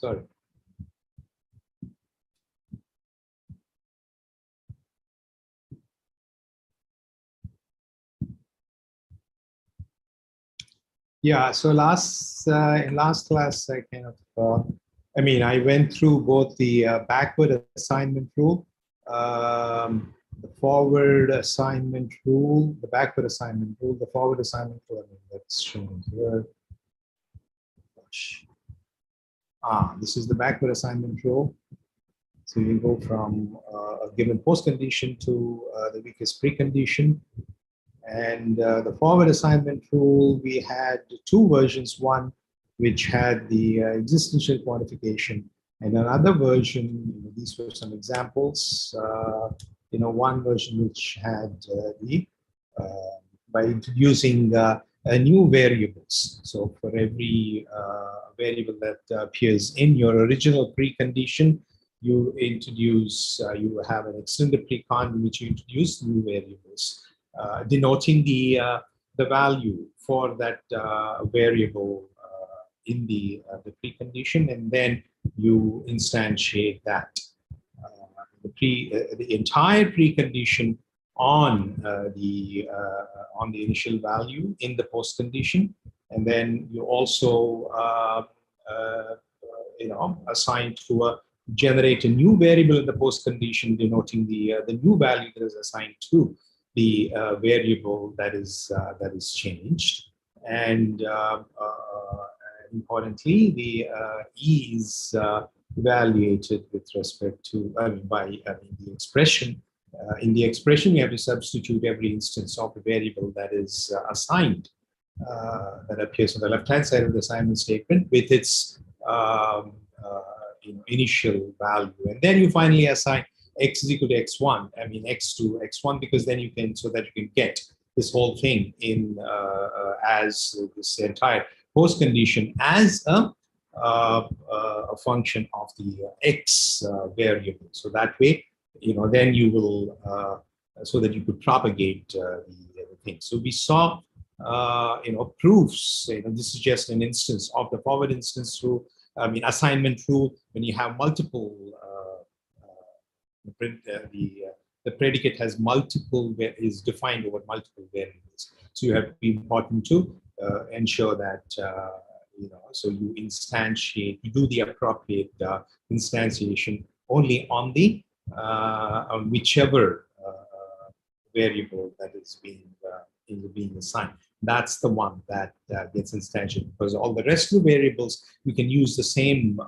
Sorry. Yeah, so in last class, I kind of, I went through both the backward assignment rule, the forward assignment rule, the backward assignment rule, the forward assignment rule. That's shown here. This is the backward assignment rule. So you go from a given post condition to the weakest precondition. And the forward assignment rule, we had two versions, one which had the existential quantification, and another version, these were some examples, one version which had by introducing new variables. So for every variable that appears in your original precondition, you introduce, you have an extended precon in which you introduce new variables. Denoting the value for that variable in the precondition, and then you instantiate that the entire precondition on the initial value in the post condition, and then you also assign to generate a new variable in the post condition, denoting the new value that is assigned to the variable that is changed. And importantly, the E is evaluated with respect to the expression. In the expression, you have to substitute every instance of the variable that is assigned, that appears on the left-hand side of the assignment statement with its initial value, and then you finally assign x is equal to x1, x to x1, because then you can, so that you can get this whole thing in as this entire post condition as a function of the x variable. So that way, then you will, so that you could propagate the thing. So we saw, proofs. This is just an instance of the forward instance rule. Assignment rule, when you have multiple. The predicate has multiple, is defined over multiple variables. So you have to be important to ensure that, so you instantiate, you do the appropriate instantiation only on the, on whichever variable that is being assigned. That's the one that gets instantiated, because all the rest of the variables, you can use the same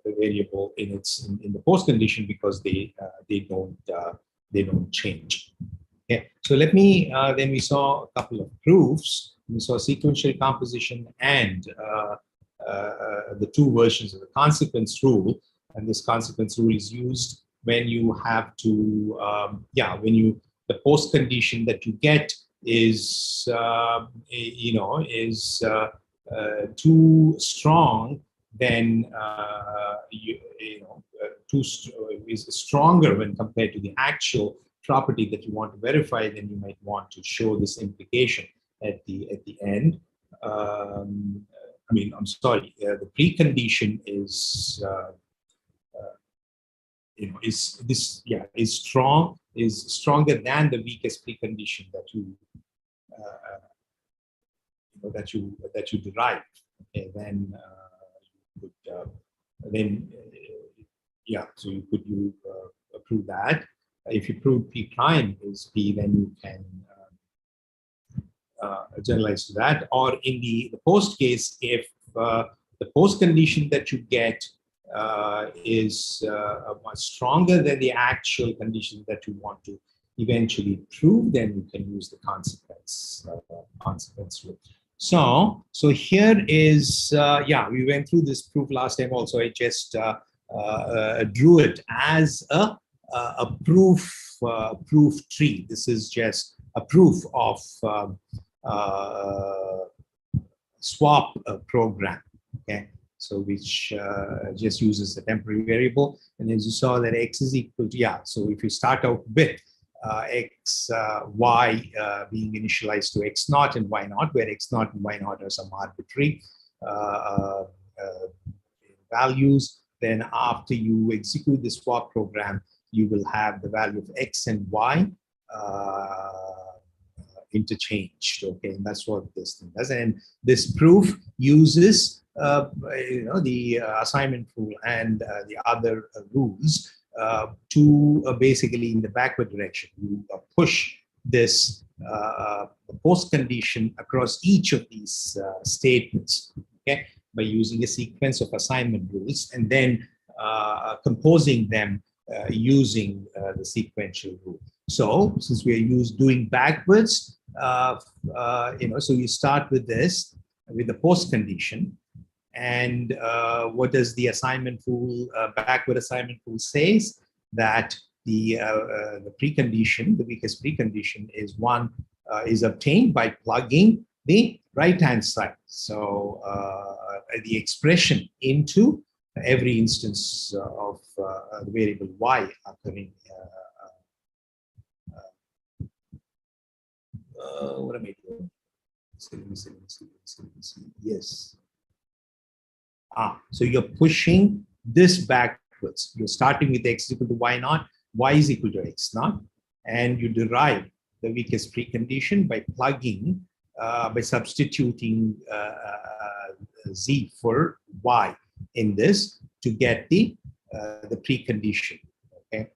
the variable in the post condition, because they don't change. Okay, so let me then we saw a couple of proofs. We saw sequential composition and the two versions of the consequence rule, and this consequence rule is used when you have to the post condition that you get is too strong, then is stronger when compared to the actual property that you want to verify. Then you might want to show this implication at the end. I'm sorry. The precondition is is stronger than the weakest precondition that you that you derive. Okay, then so you could prove that. If you prove P prime is P, then you can generalize to that. Or in the post case, if the post condition that you get is much stronger than the actual condition that you want to eventually prove, then you can use the consequence rule. So here is, we went through this proof last time also. I just drew it as a proof tree. This is just a proof of swap program. Okay, so which just uses a temporary variable, and as you saw that x is equal to So if you start out with y being initialized to x0 and y0, where x0 and y0 are some arbitrary values. Then after you execute this for program, you will have the value of X and Y interchanged. Okay, and that's what this thing does. And this proof uses the assignment rule and the other rules to basically in the backward direction. You push this post condition across each of these statements, okay, by using a sequence of assignment rules and then composing them using the sequential rule. So since we are doing backwards, so you start with this, with the post condition. And what does the assignment rule, backward assignment rule says? That the precondition, the weakest precondition is obtained by plugging the right-hand side. So the expression into every instance of the variable y occurring. What am I doing? Yes. So you're pushing this backwards. You're starting with x is equal to y naught, y is equal to x naught, and you derive the weakest precondition by plugging, by substituting z for y in this to get the precondition, okay,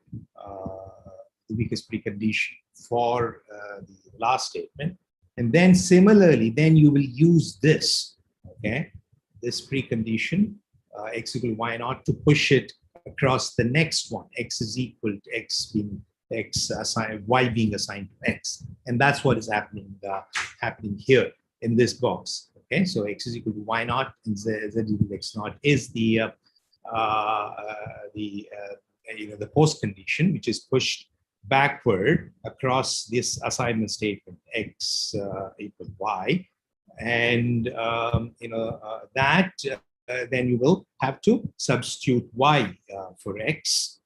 the weakest precondition for the last statement. And then similarly, then you will use this, okay, this precondition, x equal to y naught, to push it across the next one, x is equal to x being x assigned, y being assigned to x. And that's what is happening here in this box. Okay, so x is equal to y naught and z equal to x naught is the post condition, which is pushed backward across this assignment statement x equal to y. And then you will have to substitute y for x,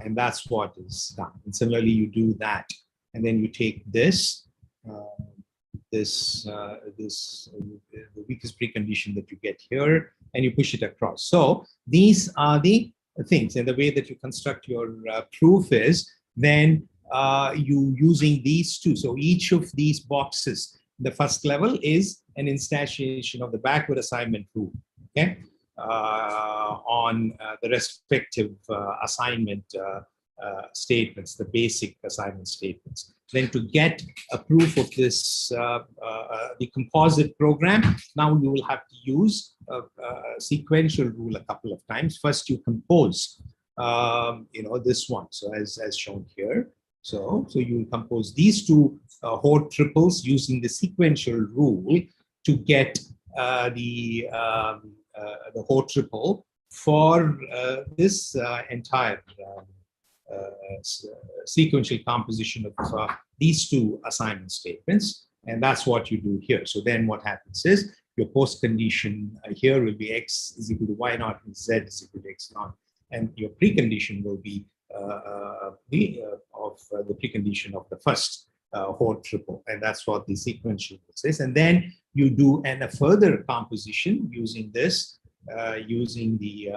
and that's what is done. And similarly, you do that, and then you take this, the weakest precondition that you get here, and you push it across. So these are the things, and the way that you construct your proof is then you using these two. So each of these boxes, the first level is an instantiation of the backward assignment rule, okay, on the respective assignment statements, the basic assignment statements. Then to get a proof of this, the composite program, now you will have to use a sequential rule a couple of times. First, you compose, this one. So as shown here. So you will compose these two Hoare triples using the sequential rule to get the Hoare triple for this entire sequential composition of these two assignment statements. And that's what you do here. So then what happens is your post condition here will be x is equal to y naught and z is equal to x naught. And your precondition will be the precondition of the first Hoare triple, and that's what the sequential says. And then you do a further composition using this, using the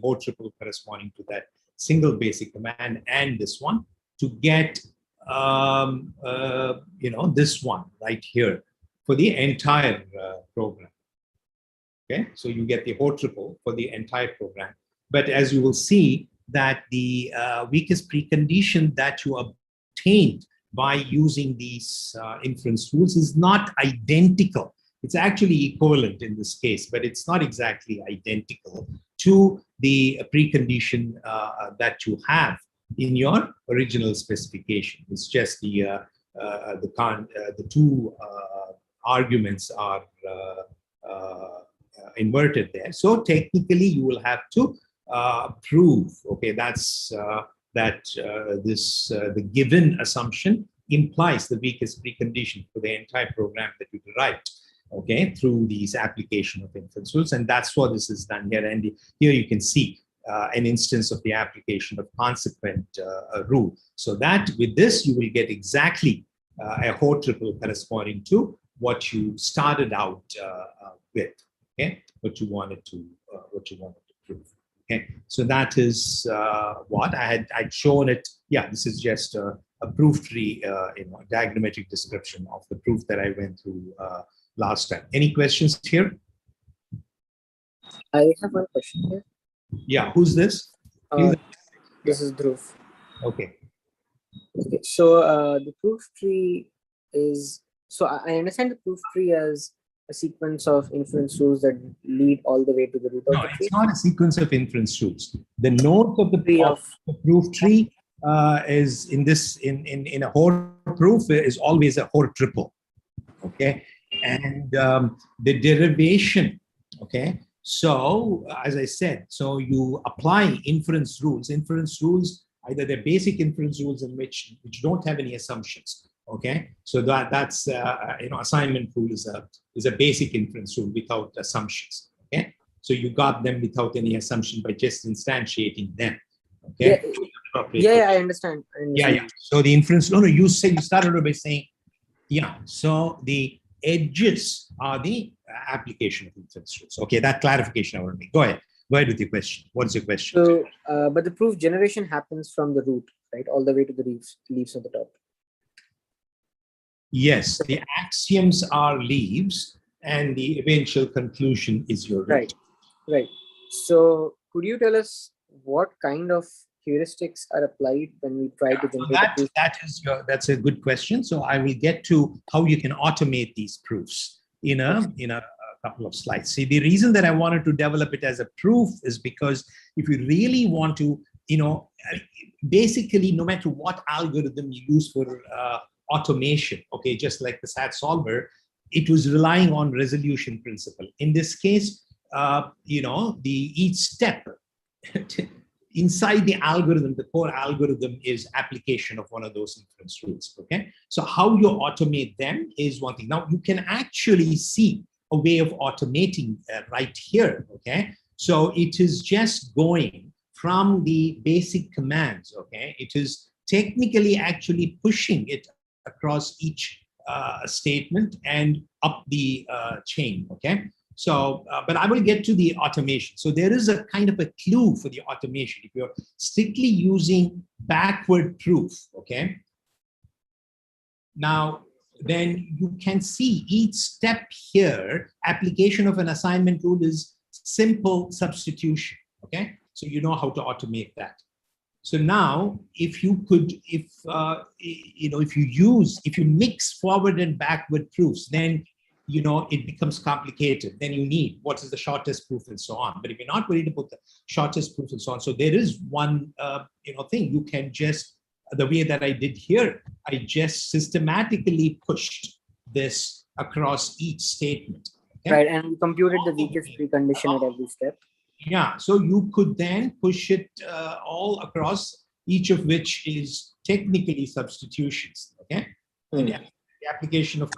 Hoare triple corresponding to that single basic command and this one to get this one right here for the entire program. Okay, so you get the Hoare triple for the entire program. But as you will see, that the weakest precondition that you obtained by using these inference tools is not identical. It's actually equivalent in this case, but it's not exactly identical to the precondition that you have in your original specification. It's just the two arguments are inverted there. So technically, you will have to prove, okay, that's the given assumption implies the weakest precondition for the entire program that you derived, okay, through these application of inference rules. And that's what this is done here. And here you can see an instance of the application of consequent rule. So that with this, you will get exactly a Hoare triple corresponding to what you started out with. okay, what you wanted to prove. Okay, so that is what I'd shown it. Yeah, this is just a proof tree, diagrammatic description of the proof that I went through last time. Any questions here? I have one question here. Yeah, who's this? This is Dhruv. Okay. Okay, so the proof tree is, so I understand the proof tree as a sequence of inference rules that lead all the way to the root of No, the tree. it's not a sequence of inference rules. The nodes of the proof tree is in a Hoare proof is always a Hoare triple. Okay, and the derivation. Okay, so as I said, so you apply inference rules. Inference rules, either they're basic inference rules in which don't have any assumptions. Okay, so that's assignment rule is a basic inference rule without assumptions. Okay, so you got them without any assumption by just instantiating them. Okay. Yeah, I understand. Yeah. So the inference. No. You started by saying, yeah. So the edges are the application of inference rules. Okay, that clarification I want to make. Go ahead with your question. What's your question? So, but the proof generation happens from the root, right, all the way to the leaves on the top. Yes, the axioms are leaves, and the eventual conclusion is your root. Right. So, could you tell us what kind of heuristics are applied when we try to generate that's a good question. So I will get to how you can automate these proofs in a couple of slides. See, the reason that I wanted to develop it as a proof is because if you really want to, basically no matter what algorithm you use for automation, okay, just like the SAT solver, it was relying on resolution principle. In this case, each step inside the algorithm, the core algorithm is application of one of those inference rules. Okay, so how you automate them is one thing. Now you can actually see a way of automating right here. Okay, so it is just going from the basic commands. Okay, it is technically actually pushing it across each statement and up the chain. Okay. So, but I will get to the automation. So there is a kind of a clue for the automation. If you're strictly using backward proof, okay, now then you can see each step here, application of an assignment rule is simple substitution, okay? So you know how to automate that. So now, if you mix forward and backward proofs, then it becomes complicated. Then you need what is the shortest proof and so on. But if you're not worried about the shortest proof and so on, so there is one thing you can just, the way that I did here, I just systematically pushed this across each statement. Okay? Right, and we computed the weakest precondition at every step. Yeah, so you could then push it all across, each of which is technically substitutions. Okay, and the application of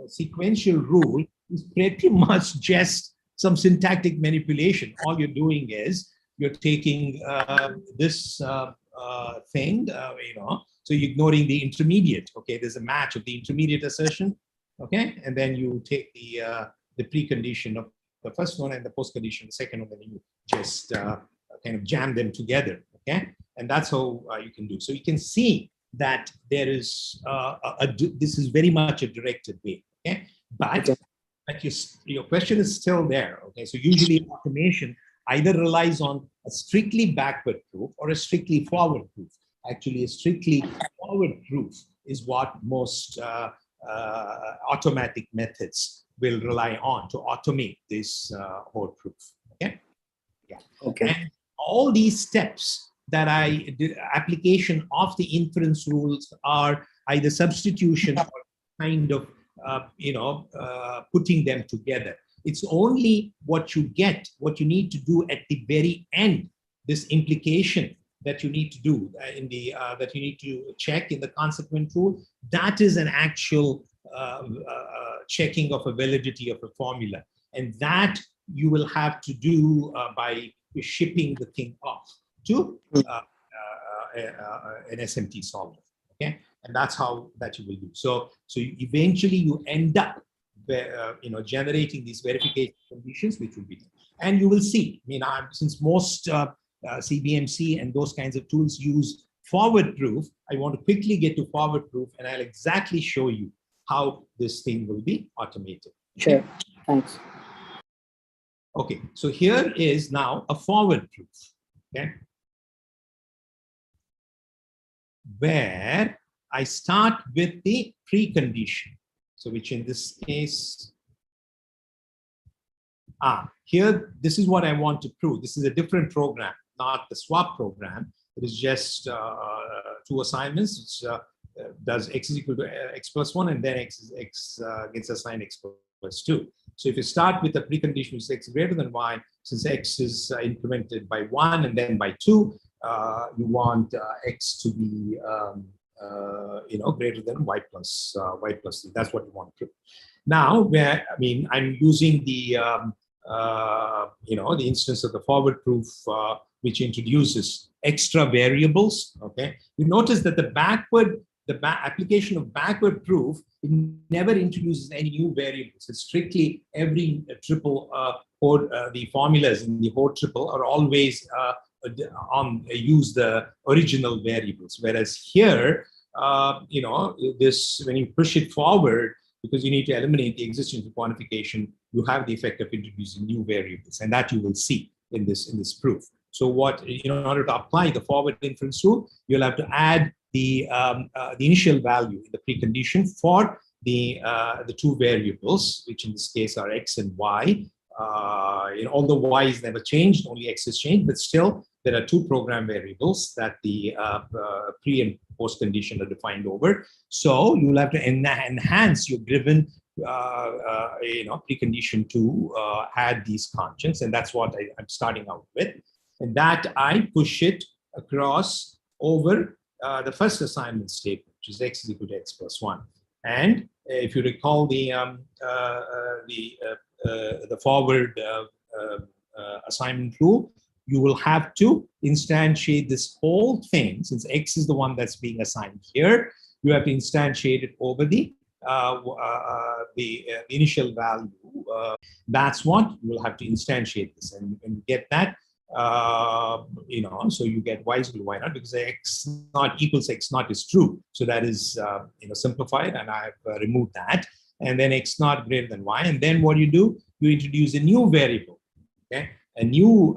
sequential rule is pretty much just some syntactic manipulation. All you're doing is you're taking this thing, so you're ignoring the intermediate. Okay, there's a match of the intermediate assertion. Okay, and then you take the precondition of the first one and the postcondition, the second one, and you just kind of jam them together. Okay, and that's how you can do. So you can see that there is this is very much a directed way. Okay, but your question is still there. Okay, so usually automation either relies on a strictly backward proof or a strictly forward proof. Actually, a strictly forward proof is what most automatic methods will rely on to automate this Hoare proof. Okay. Yeah. Okay. And all these steps that I did, application of the inference rules are either substitution or kind of putting them together. It's only what you get, what you need to do at the very end, this implication that you need to do that you need to check in the consequent rule. That is an actual checking of a validity of a formula, and that you will have to do by shipping the thing off to an SMT solver. Okay, and that's how that you will do. So eventually you end up generating these verification conditions, which will be done. And you will see, since most CBMC and those kinds of tools use forward proof, I want to quickly get to forward proof, and I'll exactly show you how this thing will be automated. Sure, thanks. Okay, so here is now a forward proof, okay, where I start with the precondition. So which in this case, here, this is what I want to prove. This is a different program, not the swap program. It is just two assignments, which does x is equal to x plus 1, and then x gets assigned x plus 2. So if you start with the precondition which is x greater than y, since x is incremented by 1 and then by 2, you want x to be greater than y plus 3. That's what you want to prove. Now, I'm using the the instance of the forward proof, which introduces extra variables. Okay, you notice that the application of backward proof, it never introduces any new variables. It's strictly every triple the formulas in the whole triple are always use the original variables. Whereas here, this, when you push it forward, because you need to eliminate the existence of quantification, you have the effect of introducing new variables, and that you will see in this proof. So what, in order to apply the forward inference rule, you'll have to add the initial value in the precondition for the two variables, which in this case are x and y. Although y is never changed, only x is changed, but still there are two program variables that the pre and post condition are defined over. So you'll have to enhance your given precondition to add these constants, and that's what I'm starting out with, and that I push it across over the first assignment statement, which is x is equal to x plus 1. And if you recall the forward assignment rule, you will have to instantiate this whole thing. Since x is the one that's being assigned here, you have to instantiate it over the initial value. That's what you will have to instantiate this, and get that. So you get y is equal to y naught, because x naught equals x naught is true. So that is simplified, and I've removed that. And then x naught greater than y. And then what you do, you introduce a new variable, okay? A new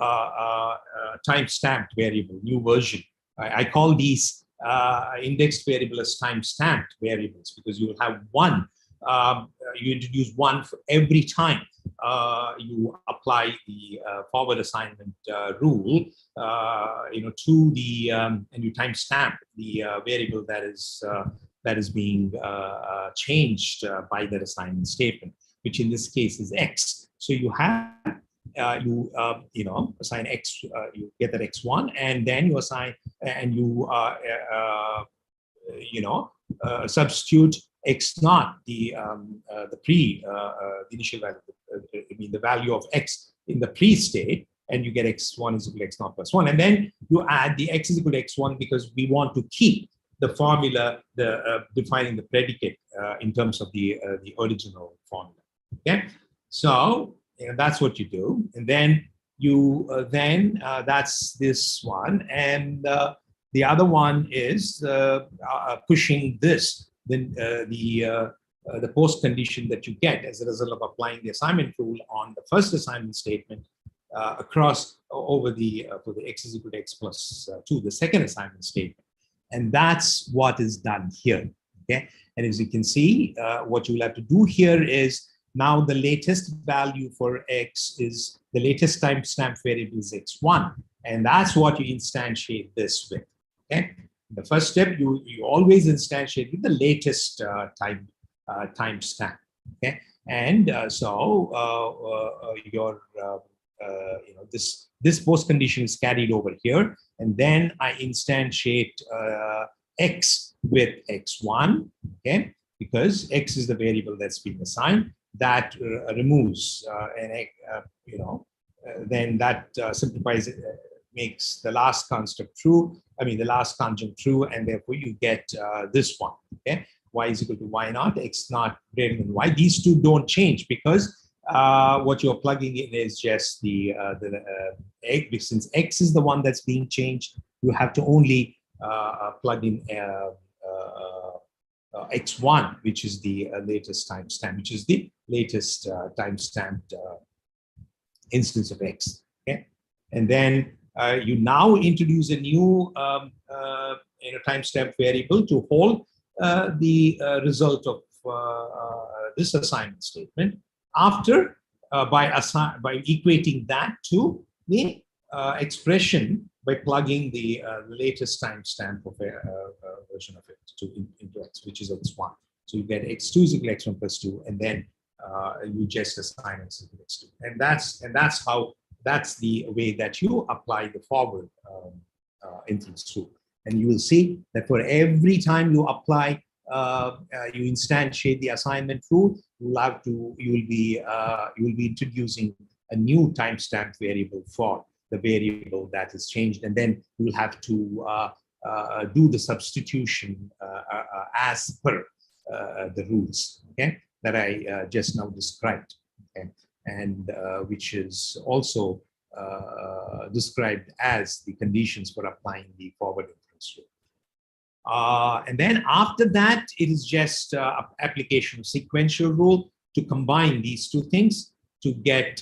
time-stamped variable, new version. I call these indexed variable as time-stamped variables, because you will have one, you introduce one for every time you apply the forward assignment rule, to the, and you timestamp the variable that is being changed by that assignment statement, which in this case is x. So you have assign x, you get that x1, and then you assign, and you substitute x naught, the initial value, the value of x in the pre-state, and you get x1 is equal to x naught plus 1. And then you add the x is equal to x1, because we want to keep the formula, defining the predicate in terms of the original formula. Okay, so that's what you do, and then you that's this one, and the other one is pushing this. Then the post condition that you get as a result of applying the assignment rule on the first assignment statement across over the for the x is equal to x plus 2, the second assignment statement, and that's what is done here. Okay, and as you can see, what you will have to do here is, now the latest value for x is the latest timestamp variable is x1, and that's what you instantiate this with. Okay, the first step, you always instantiate with the latest timestamp. Okay, and your this post condition is carried over here, and then I instantiate x with x1. Okay, because x is the variable that's being assigned. That removes then that simplifies it, makes the last construct true. The last conjunct true, and therefore you get this one. Okay, y is equal to y naught, x naught greater than y. These two don't change because what you're plugging in is just the x. Since x is the one that's being changed, you have to only plug in x1, which is the latest timestamp, which is the latest timestamped instance of x. Okay, and then you now introduce a new timestamp variable to hold the result of this assignment statement after by equating that to the expression by plugging the latest timestamp of a version of it into x, which is x1. So you get x2 is equal to x1 plus 2, and then you just assign x equal to x2, and that's the way that you apply the forward inference rule. And you will see that for every time you apply, you instantiate the assignment rule, you will be introducing a new timestamp variable for the variable that is changed, and then you will have to do the substitution as per the rules, okay, that I just now described, okay, and which is also described as the conditions for applying the forward inference rule. And then after that, it is just application of sequential rule to combine these two things to get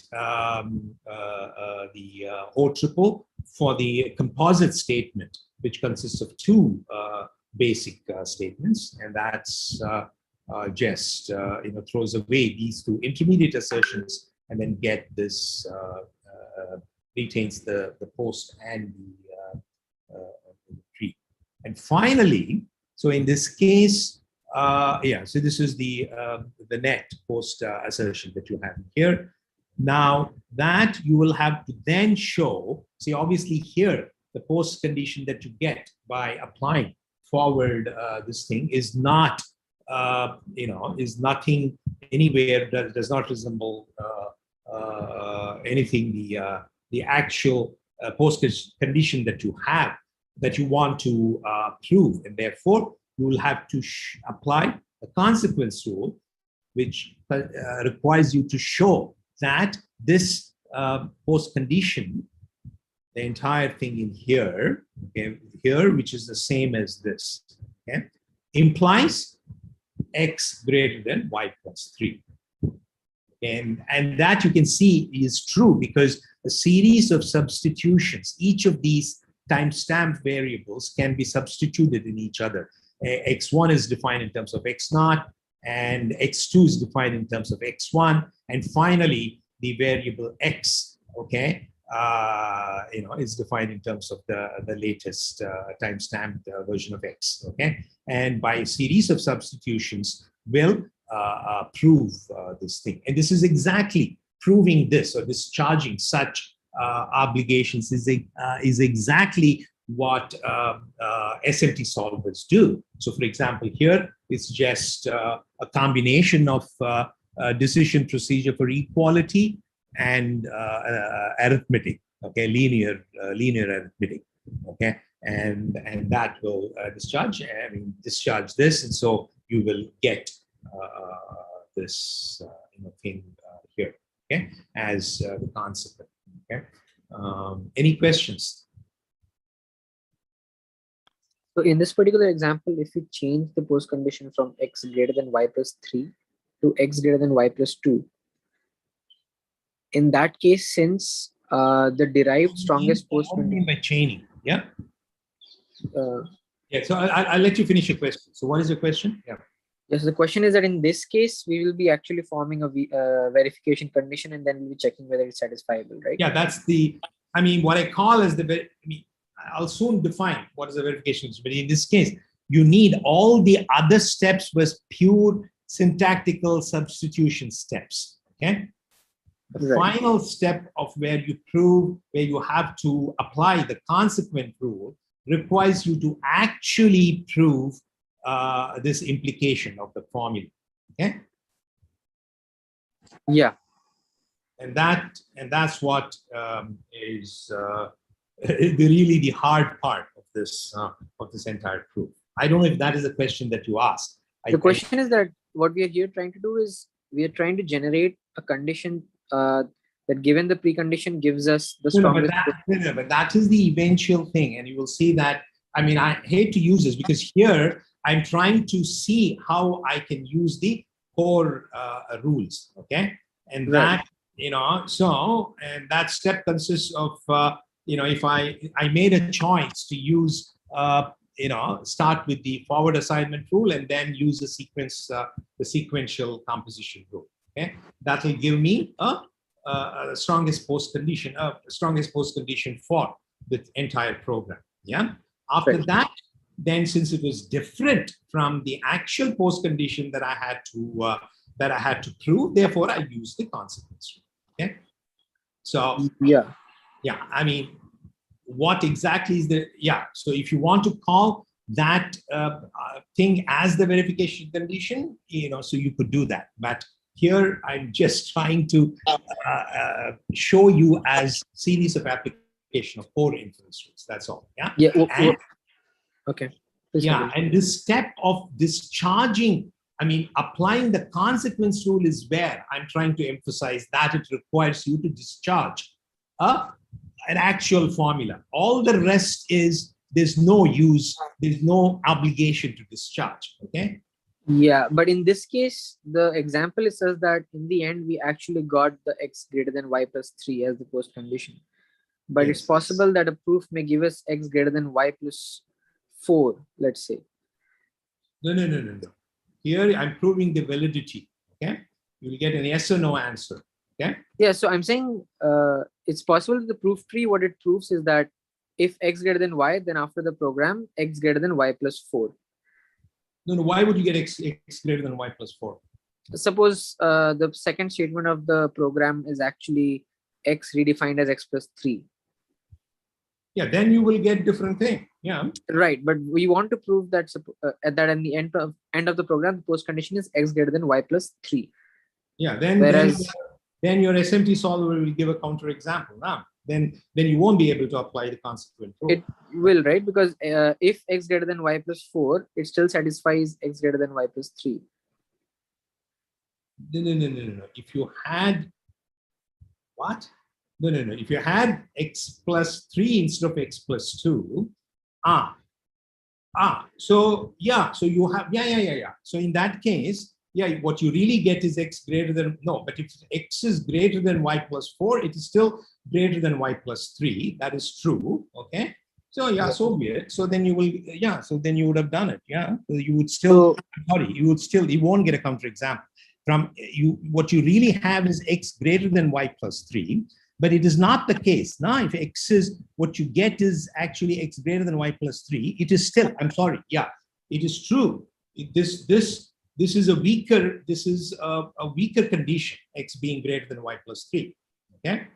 the O triple for the composite statement, which consists of two basic statements, and that's just throws away these two intermediate assertions and then get this retains the post and the tree. And finally, so in this case, so this is the net post assertion that you have here. Now that you will have to then show, see, obviously here, the post condition that you get by applying forward this thing is not, is nothing anywhere that does not resemble anything the actual post condition that you have, that you want to prove, and therefore you will have to apply a consequence rule, which requires you to show that this post condition, the entire thing in here, okay, here, which is the same as this, okay, implies x greater than y plus 3. And that you can see is true because a series of substitutions, each of these timestamp variables can be substituted in each other. X1 is defined in terms of x naught, and x2 is defined in terms of x1, and finally the variable x, okay, is defined in terms of the latest timestamped version of x, okay, and by a series of substitutions will prove this thing. And this is exactly proving this or discharging such obligations is exactly what SMT solvers do. So for example, here it's just a combination of decision procedure for equality and arithmetic, okay, linear arithmetic, okay, and that will discharge this, and so you will get this thing here, okay, as the consequence. Okay, any questions? So in this particular example, if we change the post condition from x greater than y plus 3 to x greater than y plus 2, in that case, since the derived strongest post condition by chaining, yeah. Yeah. So I'll let you finish your question. So what is your question? Yeah. Yes, the question is that in this case, we will be actually forming a verification condition, and then we'll be checking whether it's satisfiable, right? Yeah, that's what I call as I'll soon define what is a verification, but in this case, you need all the other steps was pure syntactical substitution steps, okay? The final step of where you have to apply the consequent rule requires you to actually prove this implication of the formula, okay? Yeah. And that's what is really the hard part of this entire proof. I don't know if that is a question that you asked, The question is that what we are here trying to do is we are trying to generate a condition that given the precondition gives us the strongest. But that is the eventual thing. And you will see that, I mean, I hate to use this because here I'm trying to see how I can use the core rules. Okay. And that, so, and that step consists of, if I made a choice to use, start with the forward assignment rule and then use the sequential composition rule. Okay. That will give me a strongest post condition for the entire program. Yeah. After that, then since it was different from the actual post condition that I had to prove, therefore I used the consequence rule. Okay. So yeah, I mean, what exactly is the so if you want to call that thing as the verification condition, so you could do that, but here I'm just trying to show you as series of application of core inference rules. That's all. Okay. And this step of discharging, I mean, applying the consequence rule is where I'm trying to emphasize that it requires you to discharge an actual formula. All the rest is there's no use, there's no obligation to discharge. Okay. Yeah, but in this case, the example it says that in the end we actually got the x greater than y plus 3 as the post condition. But it's possible that a proof may give us x greater than y plus 4, let's say. No. Here I'm proving the validity. Okay. You will get an yes or no answer. Okay. Yeah, so I'm saying it's possible that the proof tree, what it proves is that if x greater than y, then after the program, x greater than y plus 4. No, why would you get x greater than y plus 4? Suppose the second statement of the program is actually x redefined as x plus 3. Yeah, then you will get different thing. Yeah. Right, but we want to prove that that in the end of the program, the post condition is x greater than y plus 3. Yeah, then your SMT solver will give a counter example. Now, then you won't be able to apply the consequent rule. It will, right? Because if x greater than y plus 4, it still satisfies x greater than y plus 3. No. If you had what? No. If you had x plus 3 instead of x plus 2, so you have So in that case, what you really get is x greater than but if x is greater than y plus 4, it is still greater than y plus 3. That is true. Okay. So so be it. So then you will so then you would have done it. So you would still you won't get a counter example from you. What you really have is x greater than y plus 3, but it is not the case. Now if x is what you get is actually x greater than y plus 3, it is still, I'm sorry, it is true. This is a weaker condition, x being greater than y plus 3. Okay.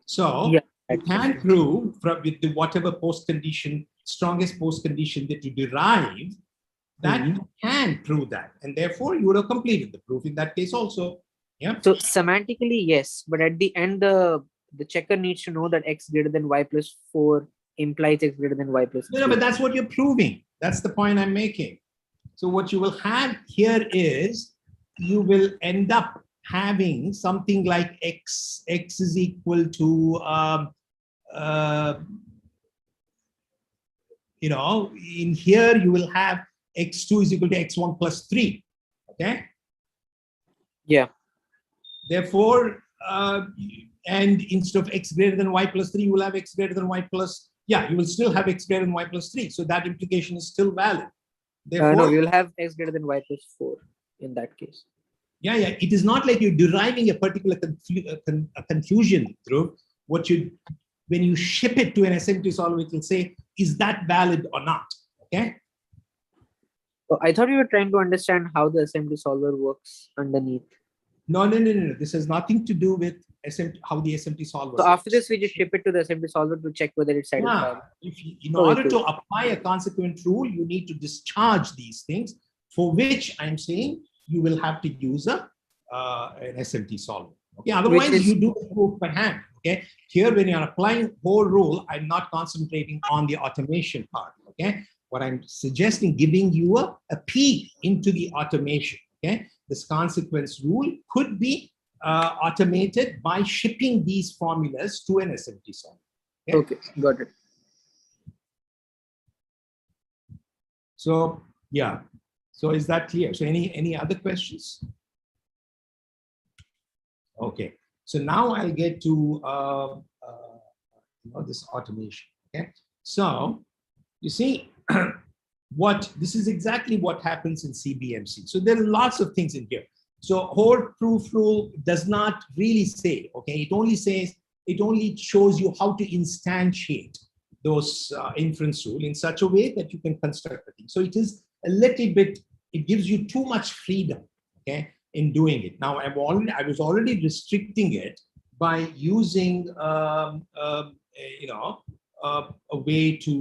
So you can prove with the whatever post condition, strongest post condition that you derive, that you can prove that. And therefore you would have completed the proof in that case also. Yeah. So semantically, yes, but at the end, the checker needs to know that x greater than y plus 4 implies x greater than y plus 3. No, but that's what you're proving. That's the point I'm making. So what you will have here is you will end up having something like x is equal to in here you will have x2 is equal to x1 plus 3. Okay. Yeah. Therefore, and instead of x greater than y plus 3, you will have x greater than y plus, you will still have x greater than y plus 3. So that implication is still valid. Therefore, no, we will have x greater than y plus 4 in that case. It is not like you're deriving a particular confusion through what when you ship it to an SMT solver, it will say, is that valid or not? Okay. So I thought you were trying to understand how the SMT solver works underneath. No. This has nothing to do with how the SMT solver. So after this, we just ship it to the SMT solver to check whether it's satisfied. In order to apply a consequent rule, you need to discharge these things, for which I'm saying you will have to use an SMT solver. Okay. Otherwise, you do the proof by hand. Okay. Here, when you're applying whole rule, I'm not concentrating on the automation part. Okay. what I'm suggesting, giving you a peek into the automation. Okay, this consequence rule could be automated by shipping these formulas to an SMT solver. Okay, got it. So yeah, so is that clear? So any other questions? Okay, so now I'll get to this automation. Okay, so you see this is exactly what happens in CBMC. So there are lots of things in here. So Hoare proof rule does not really say, okay, it only shows you how to instantiate those inference rule in such a way that you can construct the thing. So it is a little bit, it gives you too much freedom, okay, in doing it. Now I was already restricting it by using a way to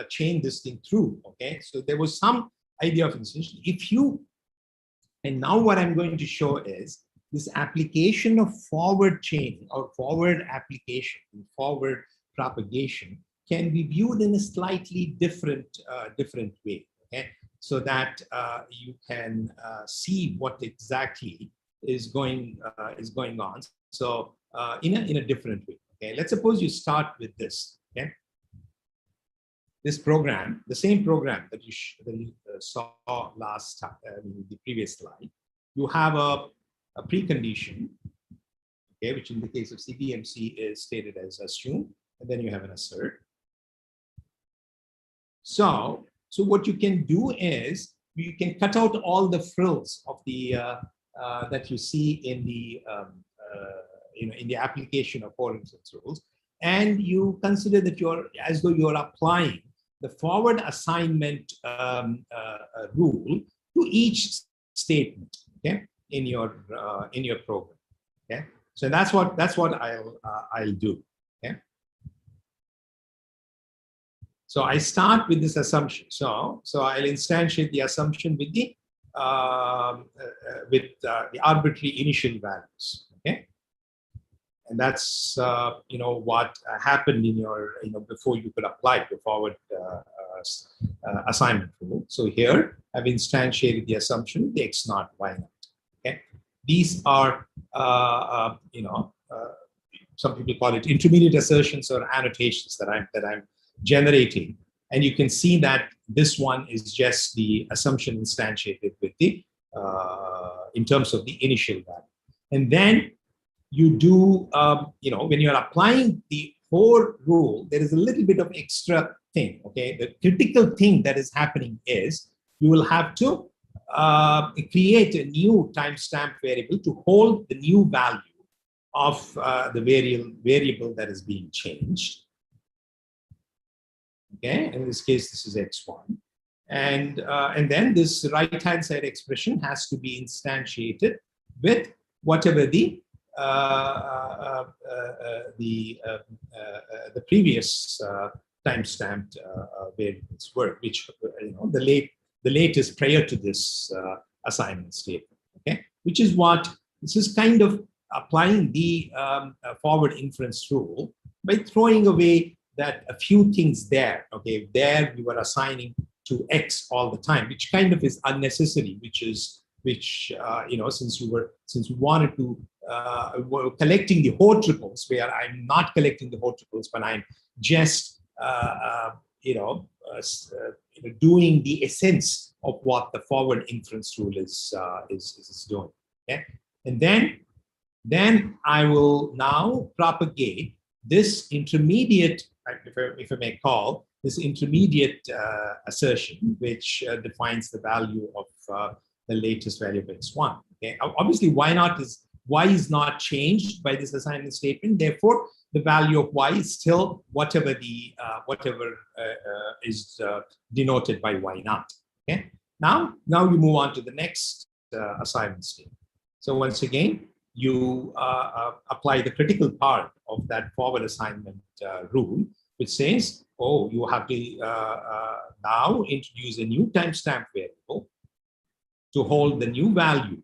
chain this thing through. Okay, so there was some idea of instantiation. And now what I'm going to show is this application of forward chaining or forward application, forward propagation can be viewed in a slightly different way. Okay, so that you can see what exactly is going on. So in a different way. Okay, let's suppose you start with this. Okay, this program, the same program that you saw last time, in the previous slide. You have a precondition, okay, which in the case of CBMC is stated as assume, and then you have an assert. So what you can do is you can cut out all the frills of the that you see in the in the application of Hoare inference rules, and you consider that as though you're applying the forward assignment rule to each statement, okay, in your program. Okay, so that's what I'll do. Okay, so I start with this assumption. So I'll instantiate the assumption with the arbitrary initial values. Okay, and that's what happened in your before you could apply the forward assignment rule. So here I've instantiated the assumption the x naught y naught. Okay, these are some people call it intermediate assertions or annotations that I'm generating, and you can see that this one is just the assumption instantiated with the in terms of the initial value, and then you do, when you're applying the Hoare rule, there is a little bit of extra thing, okay? The critical thing that is happening is you will have to create a new timestamp variable to hold the new value of the variable that is being changed. Okay, in this case, this is x1. And then this right-hand side expression has to be instantiated with whatever the previous timestamped variables were, which the latest prior to this assignment statement. Okay, which is what this is kind of applying the forward inference rule by throwing away that a few things there. Okay, there we were assigning to x all the time, which kind of is unnecessary. Since we wanted to were collecting the Hoare triples, where I'm not collecting the Hoare triples, but I'm just doing the essence of what the forward inference rule is doing. Okay, and then I will now propagate this intermediate, if I may call this intermediate assertion, which defines the value of the latest value of x1. Okay, obviously y is not changed by this assignment statement. Therefore, the value of y is still whatever is denoted by y naught. Okay. Now you move on to the next assignment statement. So once again, you apply the critical part of that forward assignment rule, which says, oh, you have to now introduce a new timestamp variable to hold the new value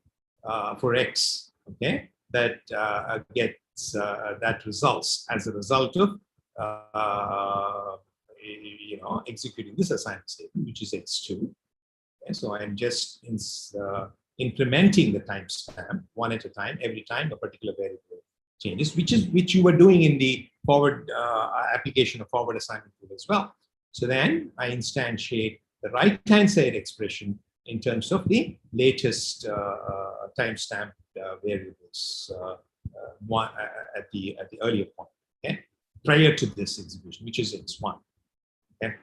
for x. Okay, that that results as a result of executing this assignment statement, which is x2. Okay, so I'm just implementing the timestamp one at a time. Every time a particular variable changes, which you were doing in the forward application of forward assignment tool as well. So then I instantiate the right-hand side expression in terms of the latest timestamp variables at the earlier point, okay, prior to this execution, which is x1. Okay,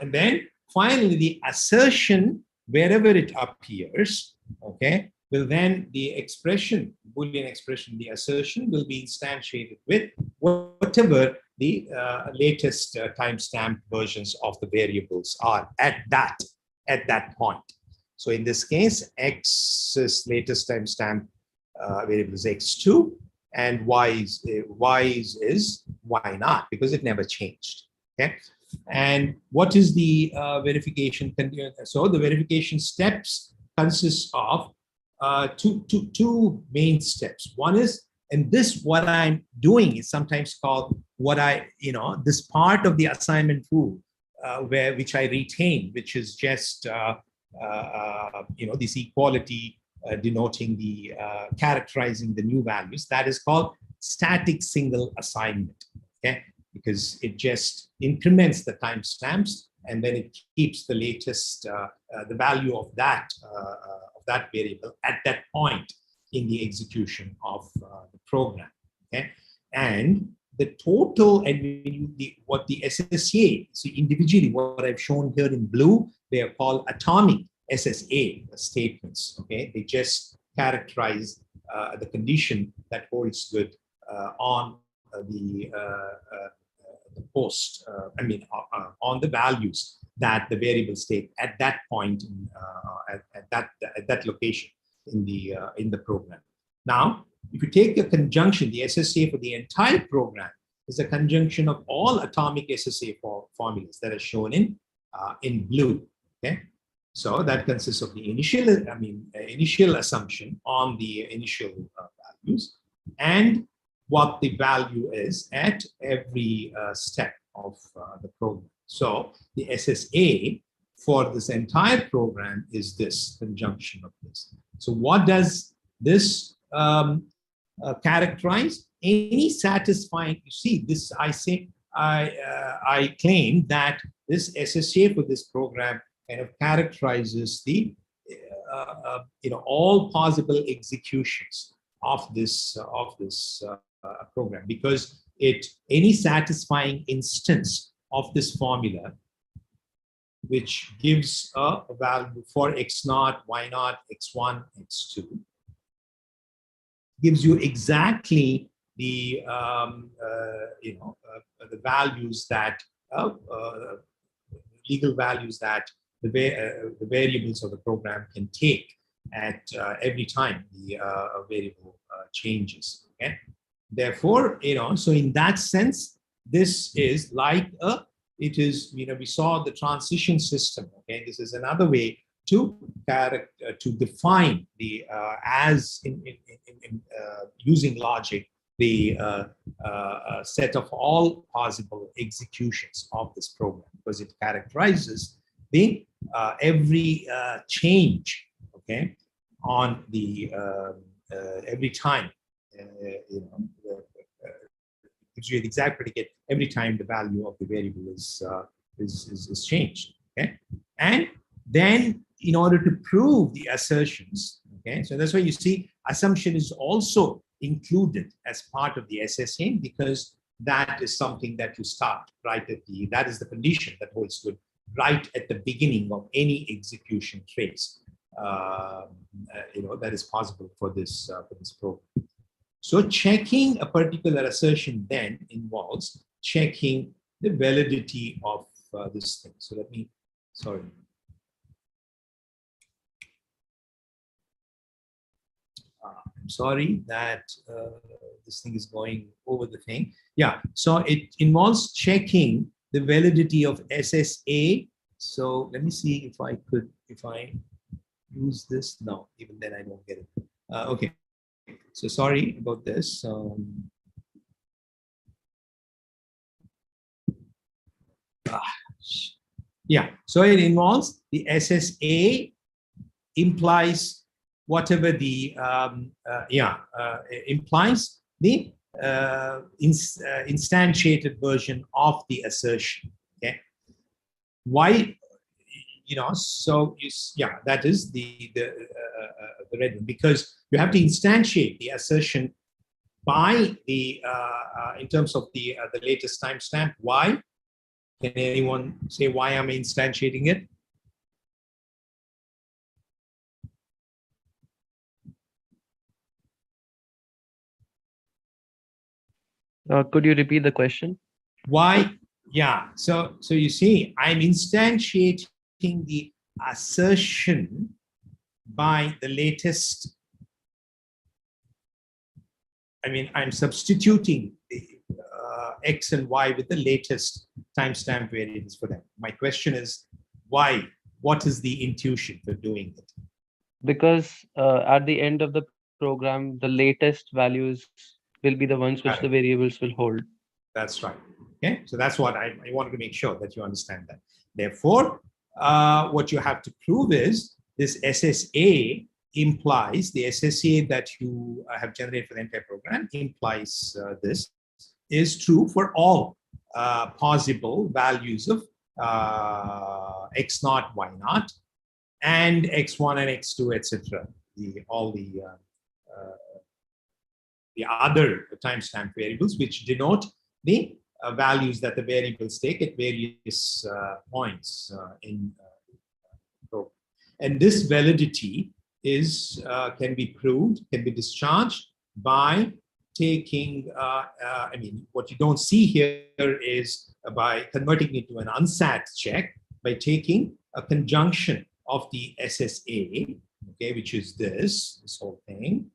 and then finally the assertion wherever it appears, okay, will then the expression, Boolean expression, the assertion will be instantiated with whatever the latest timestamp versions of the variables are at that point. So in this case, x's latest timestamp variable is x2, and y's is y naught, because it never changed. Okay, and what is the verification? So the verification steps consists of two main steps. One is, and this what I'm doing is sometimes called this part of the assignment rule which I retain, which is just this equality denoting the characterizing the new values. That is called static single assignment. Okay, because it just increments the timestamps and then it keeps the latest the value of that variable at that point in the execution of the program. Okay, and the total, and what the SSA, so individually what I've shown here in blue, they are called atomic SSA statements. Okay, they just characterize the condition that holds good on the post, on the values that the variables take at that point at that location in the program. Now, if you take a conjunction, the SSA for the entire program is a conjunction of all atomic SSA formulas that are shown in blue. Okay, so that consists of the initial assumption on the initial values and what the value is at every step of the program. So the SSA for this entire program is this conjunction of this. So what does this characterize? Any satisfying, you see this, I claim that this SSA for this program kind of characterizes the all possible executions of this program, because any satisfying instance of this formula which gives a value for x0, y0, x1, x2 gives you exactly the the values that legal values that the variables of the program can take at every time the variable changes. Okay, therefore, so in that sense, this is like we saw the transition system. Okay, this is another way to define the as in using logic the set of all possible executions of this program, because it characterizes the every change, okay, on the every time gives you the exact predicate every time the value of the variable is changed. Okay, and then in order to prove the assertions, okay, so that's why you see assumption is also included as part of the SSA, because that is something that you start right at that is the condition that holds good right at the beginning of any execution trace that is possible for this program. So checking a particular assertion then involves checking the validity of this thing. So let me, sorry. I'm sorry that this thing is going over the thing. Yeah, so it involves checking the validity of SSA. So let me see if I use this. No, even then I don't get it. Okay, so sorry about this. Yeah, so it involves the SSA implies whatever the implies the instantiated version of the assertion. Okay, why? So yeah, that is the red one, because you have to instantiate the assertion by the in terms of the latest timestamp. Why? Can anyone say why I'm instantiating it? Could you repeat the question? Why? Yeah. So you see, I'm instantiating the assertion by the latest. I mean, I'm substituting the X and Y with the latest timestamp variables for them. My question is, why? What is the intuition for doing it? Because at the end of the program, the latest values will be the ones which the variables will hold. That's right. Okay, so that's what I wanted to make sure that you understand that. Therefore, what you have to prove is this SSA implies, the SSA that you have generated for the entire program implies this is true for all possible values of X0, Y0, and X1 and X2, etc. All the other timestamp variables which denote the values that the variables take at various points in the program. And this validity is can be proved, can be discharged by taking, I mean, what you don't see here is by converting it to an unsat check, by taking a conjunction of the SSA, okay, which is this whole thing,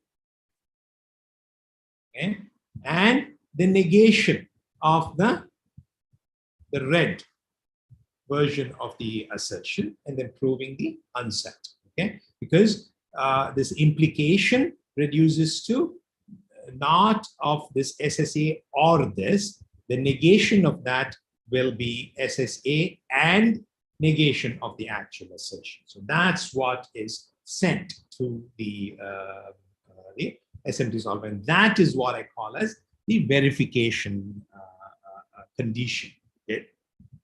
okay, and the negation of the red version of the assertion, and then proving the unsat, okay, because this implication reduces to not of this SSA or this, the negation of that will be SSA and negation of the actual assertion. So that's what is sent to the SMT solver, and that is what I call as the verification condition. Okay?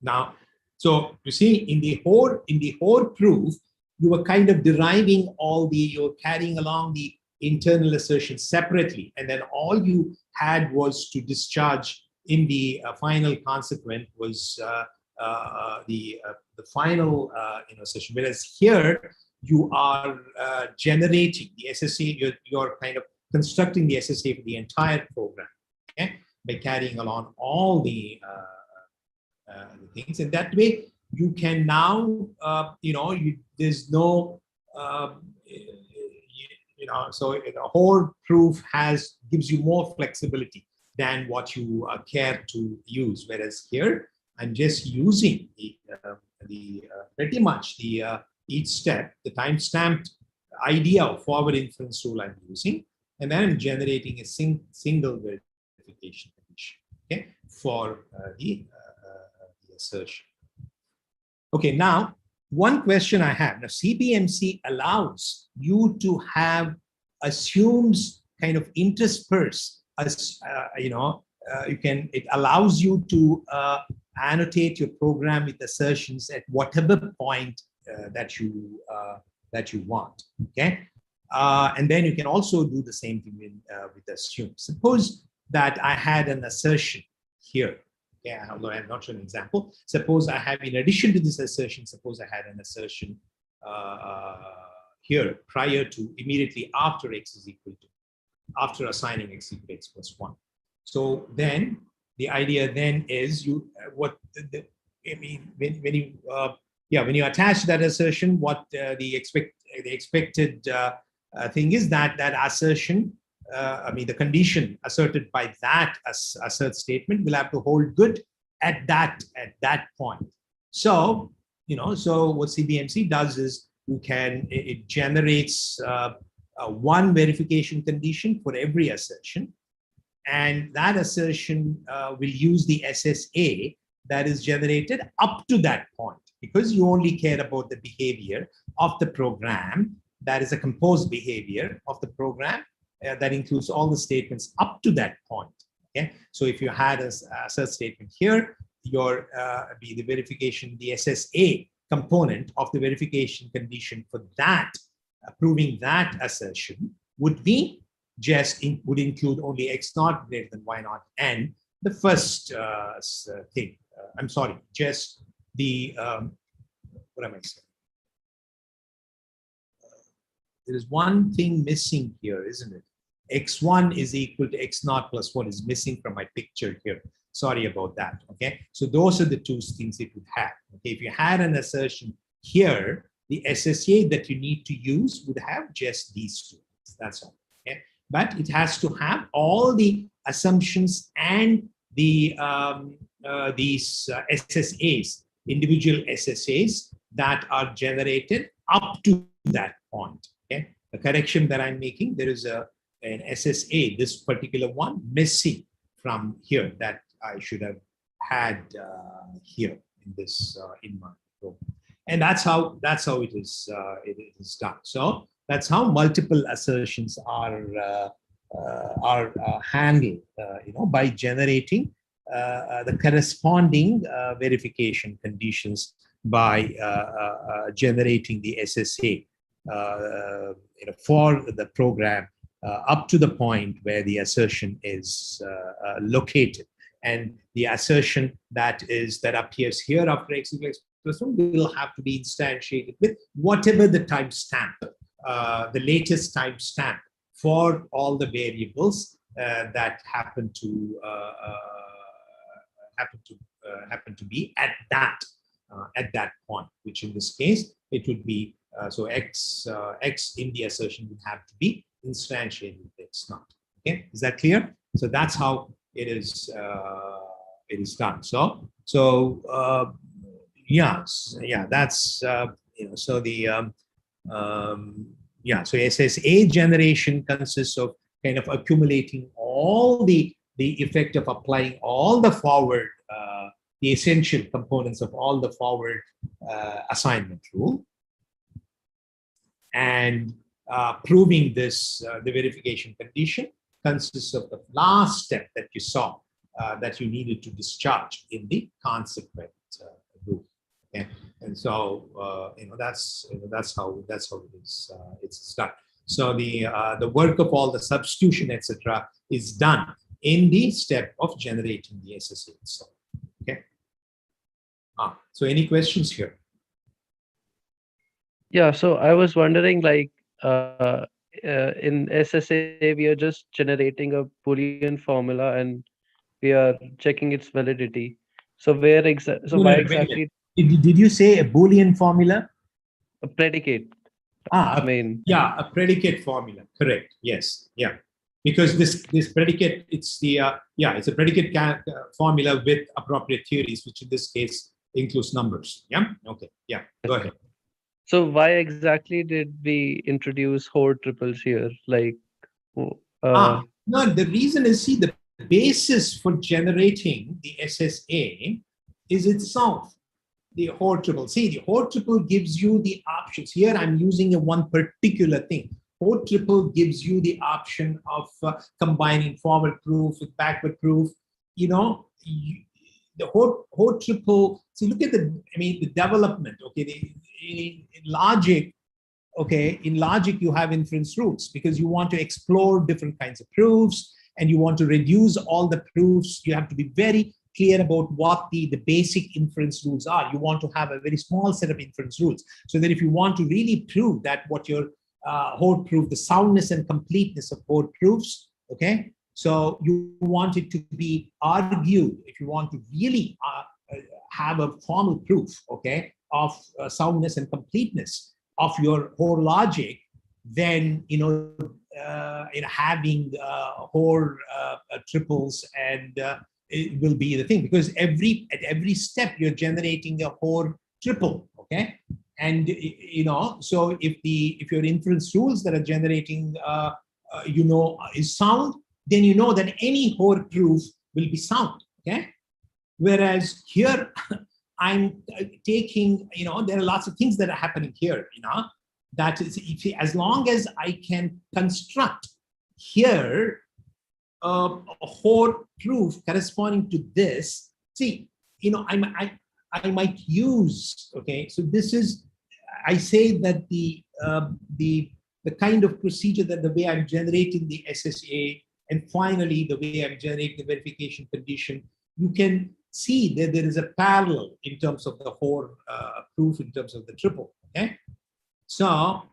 Now, so you see, in the Hoare proof, you were kind of deriving all the, you're carrying along the internal assertions separately, and then all you had was to discharge in the final consequent was the final assertion. Whereas here you are generating the SSA, you're kind of constructing the SSA for the entire program, okay, by carrying along all the things, and that way you can now there's no so the Hoare proof gives you more flexibility than what you care to use, whereas here I'm just using pretty much the each step, the time-stamped idea of forward inference rule I'm using, and then I'm generating a single verification condition, okay, for the assertion. Okay, now one question I have. Now, CBMC allows you to have assumes kind of intersperse as it allows you to annotate your program with assertions at whatever point that you want. Okay, and then you can also do the same thing with assume. Suppose that I had an assertion here. Okay, although I'm not showing an example. Suppose I have, in addition to this assertion, suppose I had an assertion here prior to, immediately after x is equal to, after assigning x equal to x plus 1. So then the idea then is when you attach that assertion, what the expected thing is that assertion, the condition asserted by that assert statement will have to hold good at that point. So so what CBMC does is it generates one verification condition for every assertion, and that assertion will use the SSA that is generated up to that point, because you only care about the behavior of the program. That is a composed behavior of the program that includes all the statements up to that point. Okay, so if you had a search statement here, your the verification, the SSA component of the verification condition for that, proving that assertion would be would include only X naught greater than Y naught, and the first thing. I'm sorry, just the what am I saying? There is one thing missing here, isn't it? X1 is equal to X naught plus 1 is missing from my picture here. Sorry about that. Okay, so those are the two things it would have. Okay, if you had an assertion here, the SSA that you need to use would have just these two. That's all. Okay, but it has to have all the assumptions and the these SSAs, individual SSAs that are generated up to that point. Okay, the correction that I'm making, there is an SSA, this particular one, missing from here that I should have had here in this in my program. And that's how it is done. So that's how multiple assertions are handled, by generating the corresponding verification conditions by generating the SSA for the program up to the point where the assertion is located. And the assertion that appears here after X equals X plus 1 will have to be instantiated with whatever the timestamp, the latest timestamp for all the variables that happen to be at that point, which in this case it would be so X in the assertion would have to be instantiated with X naught. Okay, is that clear? So that's how it is done. So that's so the so SSA generation consists of kind of accumulating all the effect of applying all the forward the essential components of all the forward assignment rule, and proving this the verification condition consists of the last step that you saw that you needed to discharge in the consequent rule. Okay, and so that's how it is it's done. So the work of all the substitution, etc., is done in the step of generating the SSA itself. Okay. So any questions here? Yeah. So I was wondering, like, in SSA, we are just generating a Boolean formula and we are checking its validity. So why exactly? Did you say a Boolean formula? A predicate. Yeah, a predicate formula. Correct. Yes. Yeah. Because this predicate, it's it's a predicate formula with appropriate theories, which in this case includes numbers. Yeah. Okay. Yeah. Go ahead. So why exactly did we introduce Hoare triples here? Like, no, the reason is, see, the basis for generating the SSA is itself the Hoare triple. See, the Hoare triple gives you the options. Here I'm using one particular thing. Hoare triple gives you the option of combining forward proof with backward proof. The Hoare triple, see, look at the development, okay, in logic, okay, in logic you have inference rules because you want to explore different kinds of proofs and you want to reduce all the proofs. You have to be very clear about what the basic inference rules are. You want to have a very small set of inference rules so that if you want to really prove that what your Hoare proof, the soundness and completeness of Hoare proofs, okay, so you want it to be argued, if you want to really have a formal proof, okay, of soundness and completeness of your Hoare logic, then having Hoare triples and it will be the thing, because at every step you're generating a Hoare triple, okay, and so if your inference rules that are generating is sound, then you know that any Hoare proof will be sound, okay? Whereas here, I'm taking, there are lots of things that are happening here, that is, as long as I can construct here a Hoare proof corresponding to this, see, I might use, okay, so this is, I say that the kind of procedure, that the way I'm generating the SSA, and finally the way I'm generating the verification condition, you can see that there is a parallel in terms of the Hoare proof, in terms of the triple. Okay, so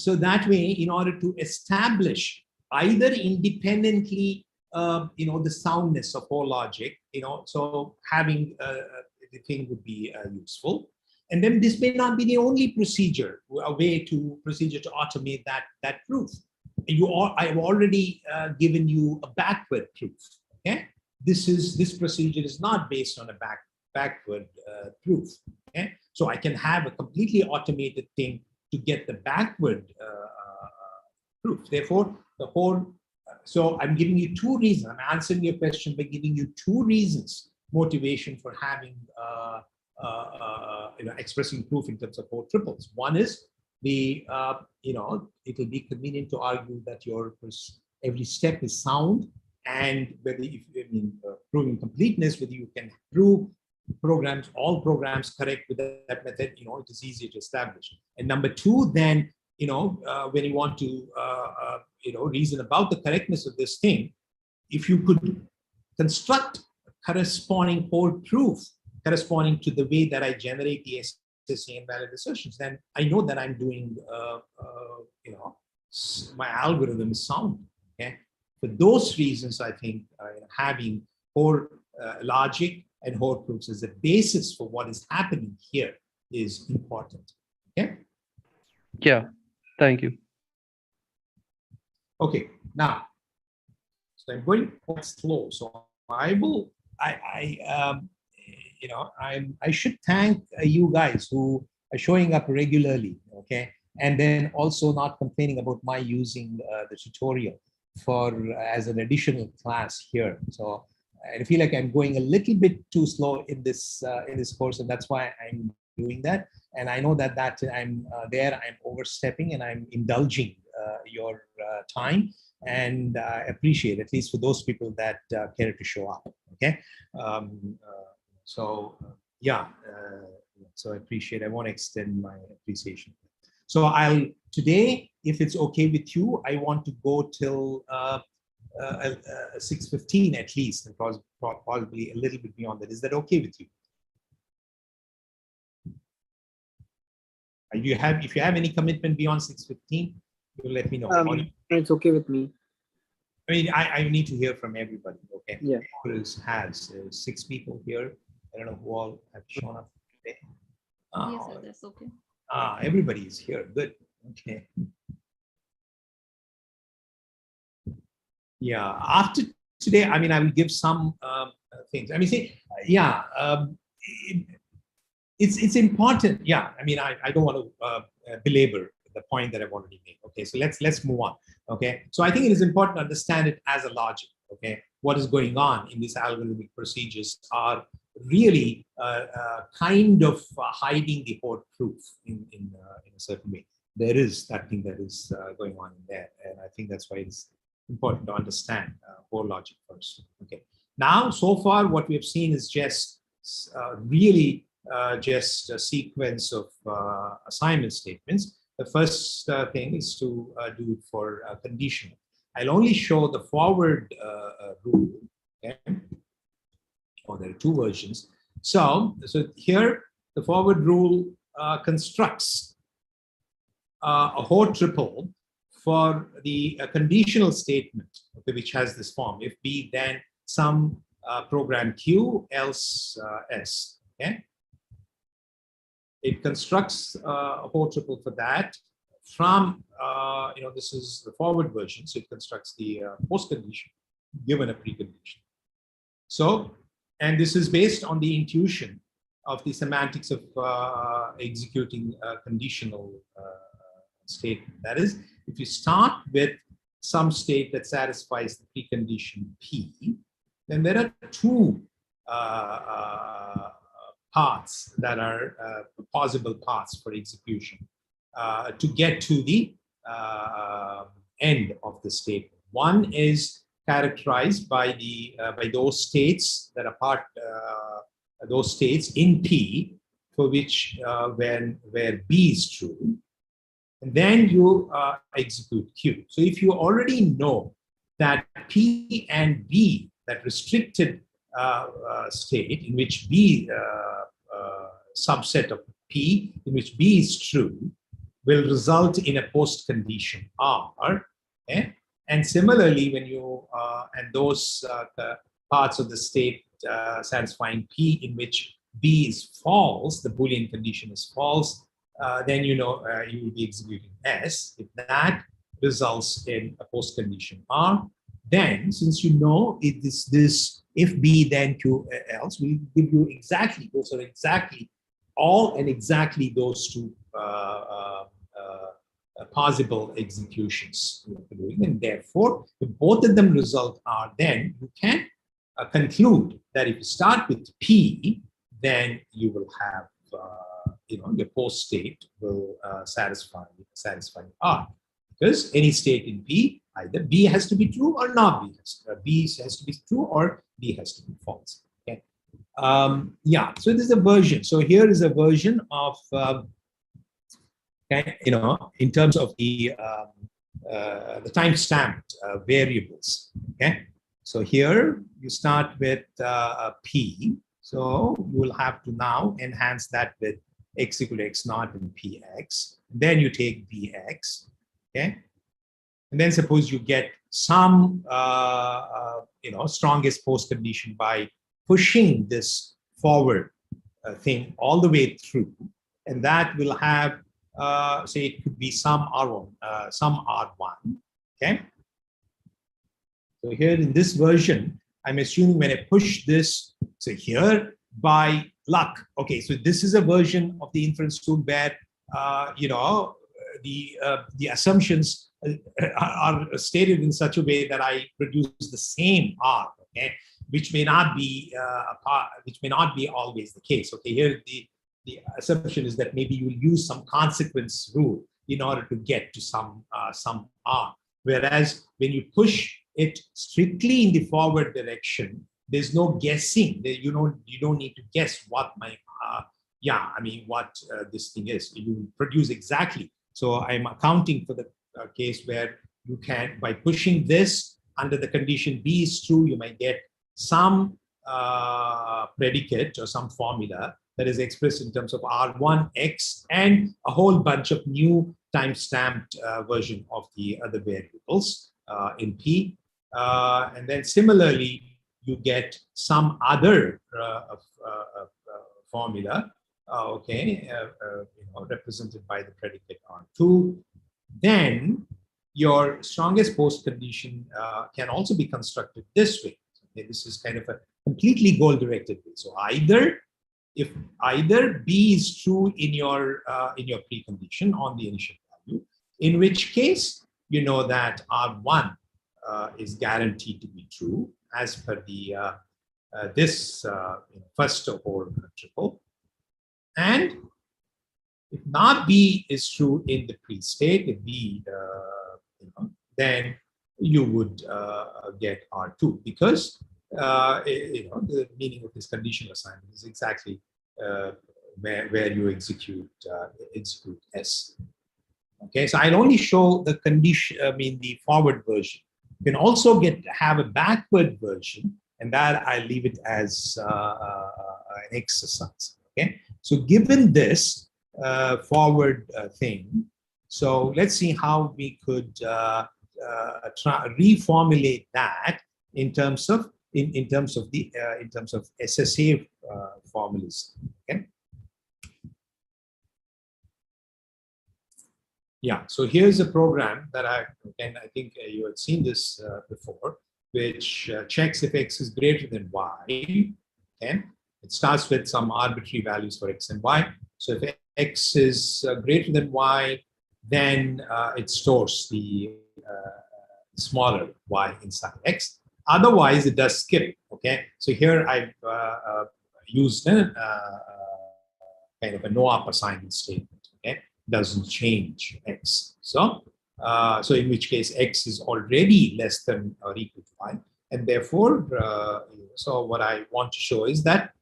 that way, in order to establish either independently, the soundness of Hoare logic, so having the thing would be useful. And then this may not be the only procedure, procedure to automate that proof. I've already given you a backward proof. Okay, this procedure is not based on a backward proof. Okay, so I can have a completely automated thing to get the backward proof. Therefore, the whole. So I'm giving you two reasons. I'm answering your question by giving you two reasons, motivation for having expressing proof in terms of Hoare triples. One is it will be convenient to argue that your every step is sound, and whether proving completeness, whether you can prove all programs correct with that method, it is easier to establish. And number two, then, when you want to reason about the correctness of this thing, if you could construct corresponding Hoare proof corresponding to the way that I generate the SSA invalid assertions, then I know that I'm doing, my algorithm is sound. Okay, for those reasons, I think having Hoare logic and Hoare proofs as a basis for what is happening here is important. Okay. Yeah. Thank you. Okay. Now, so I'm going quite slow. So I will. I should thank you guys who are showing up regularly, okay, and then also not complaining about my using the tutorial as an additional class here. So I feel like I'm going a little bit too slow in this course, and that's why I'm doing that. And I know that I'm I'm overstepping, and I'm indulging your time, and I appreciate, at least for those people that care to show up. Okay. So I appreciate. I want to extend my appreciation. So today, if it's okay with you, I want to go till 6:15 at least, and probably a little bit beyond that. Is that okay with you? If you have any commitment beyond 6:15, you let me know. It's okay with me. I mean, I need to hear from everybody. Okay. Yeah. There's 6 people here. I don't know who all have shown up today. Yes, sir, that's okay. Everybody is here. Good. Okay. Yeah. After today, I mean, I will give some things. I mean, it's important. Yeah. I mean, I don't want to belabor the point that I've already made. Okay. So let's move on. Okay. So I think it is important to understand it as a logic. Okay. What is going on in these algorithmic procedures are really kind of hiding the Hoare proof in a certain way. There is that thing that is going on in there, and I think that's why it's important to understand Hoare logic first. Okay. Now, so far, what we have seen is just really just a sequence of assignment statements. The first thing is to do it for conditional. I'll only show the forward rule. Okay. There are 2 versions. So here, the forward rule constructs a Hoare triple for the conditional statement, okay, which has this form: if B, then some program Q, else S. Okay. It constructs a Hoare triple for that from, this is the forward version. So it constructs the post condition given a precondition. So, and this is based on the intuition of the semantics of executing a conditional statement. That is, if you start with some state that satisfies the precondition P, then there are 2 paths that are possible paths for execution to get to the end of the statement. One is characterized by those states that are those states in P for which where B is true, and then you execute Q. So if you already know that P and B, that restricted state in which B subset of P in which B is true will result in a post condition R. Okay? And similarly, when you and those parts of the state satisfying P in which B is false, the Boolean condition is false, then you know you will be executing S. If that results in a post condition R, then since you know it is this if B then Q else, will give you exactly those are exactly all and exactly those two possible executions, and therefore if both of them result R, then you can conclude that if you start with P, then you will have your post state will satisfy R, because any state in P, either B has to be true or not B has to be true or B has to be false. Okay. Yeah. So this is a version. So here is a version of in terms of the time-stamped variables. Okay. So here you start with P. So you will have to now enhance that with x equal to x naught and px. Then you take bx. Okay. And then suppose you get some strongest post condition by pushing this forward thing all the way through, and that will have say it could be some R1, some R1. Okay. So here in this version, I'm assuming when I push this, so here by luck. Okay, so this is a version of the inference tool where the assumptions are stated in such a way that I produce the same R. Okay, which may not be always the case. Okay, here the assumption is that maybe you will use some consequence rule in order to get to some R. Whereas when you push it strictly in the forward direction, there's no guessing. You don't need to guess what my what this thing is. You produce exactly. So I'm accounting for the case where you can, by pushing this under the condition B is true, you might get some predicate or some formula that is expressed in terms of R1x and a whole bunch of new time-stamped version of the other variables in P. And then similarly, you get some other formula, represented by the predicate R2. Then your strongest post condition can also be constructed this way. Okay, this is kind of a completely goal-directed way. So if either B is true in your precondition on the initial value, in which case you know that R1 is guaranteed to be true as per the this first Hoare triple, and if not B is true in the pre-state, if B then you would get R2, because the meaning of this conditional assignment is exactly where you execute S. Okay, so I'll only show the condition. The forward version. You can also have a backward version, and that I leave it as an exercise. Okay, so given this forward thing, so let's see how we could reformulate that in terms of SSA formalism. Okay. Yeah, so here's a program that I think you had seen this before, which checks if x is greater than y. Okay, it starts with some arbitrary values for x and y. So if x is greater than y, then it stores the smaller y inside x. Otherwise, it does skip. Okay, so here I've used a kind of a no-up assignment statement. Okay, doesn't change x. So, so in which case x is already less than or equal to y, and therefore, so what I want to show is that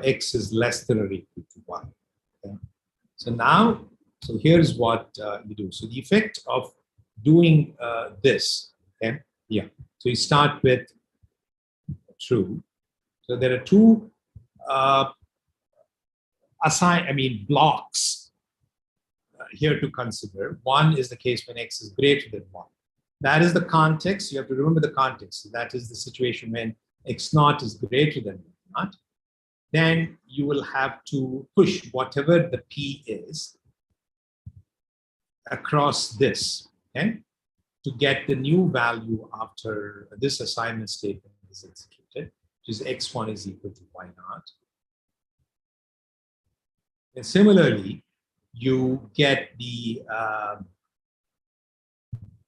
x is less than or equal to y. Okay? So now, so here's what you do. So the effect of doing this. Okay, yeah. So you start with true. So there are two blocks here to consider. One is the case when x is greater than 1. That is the context. You have to remember the context. So that is the situation when x naught is greater than 1 naught. Then you will have to push whatever the p is across this, okay, to get the new value after this assignment statement is executed, which is x1 is equal to y naught. And similarly, you get the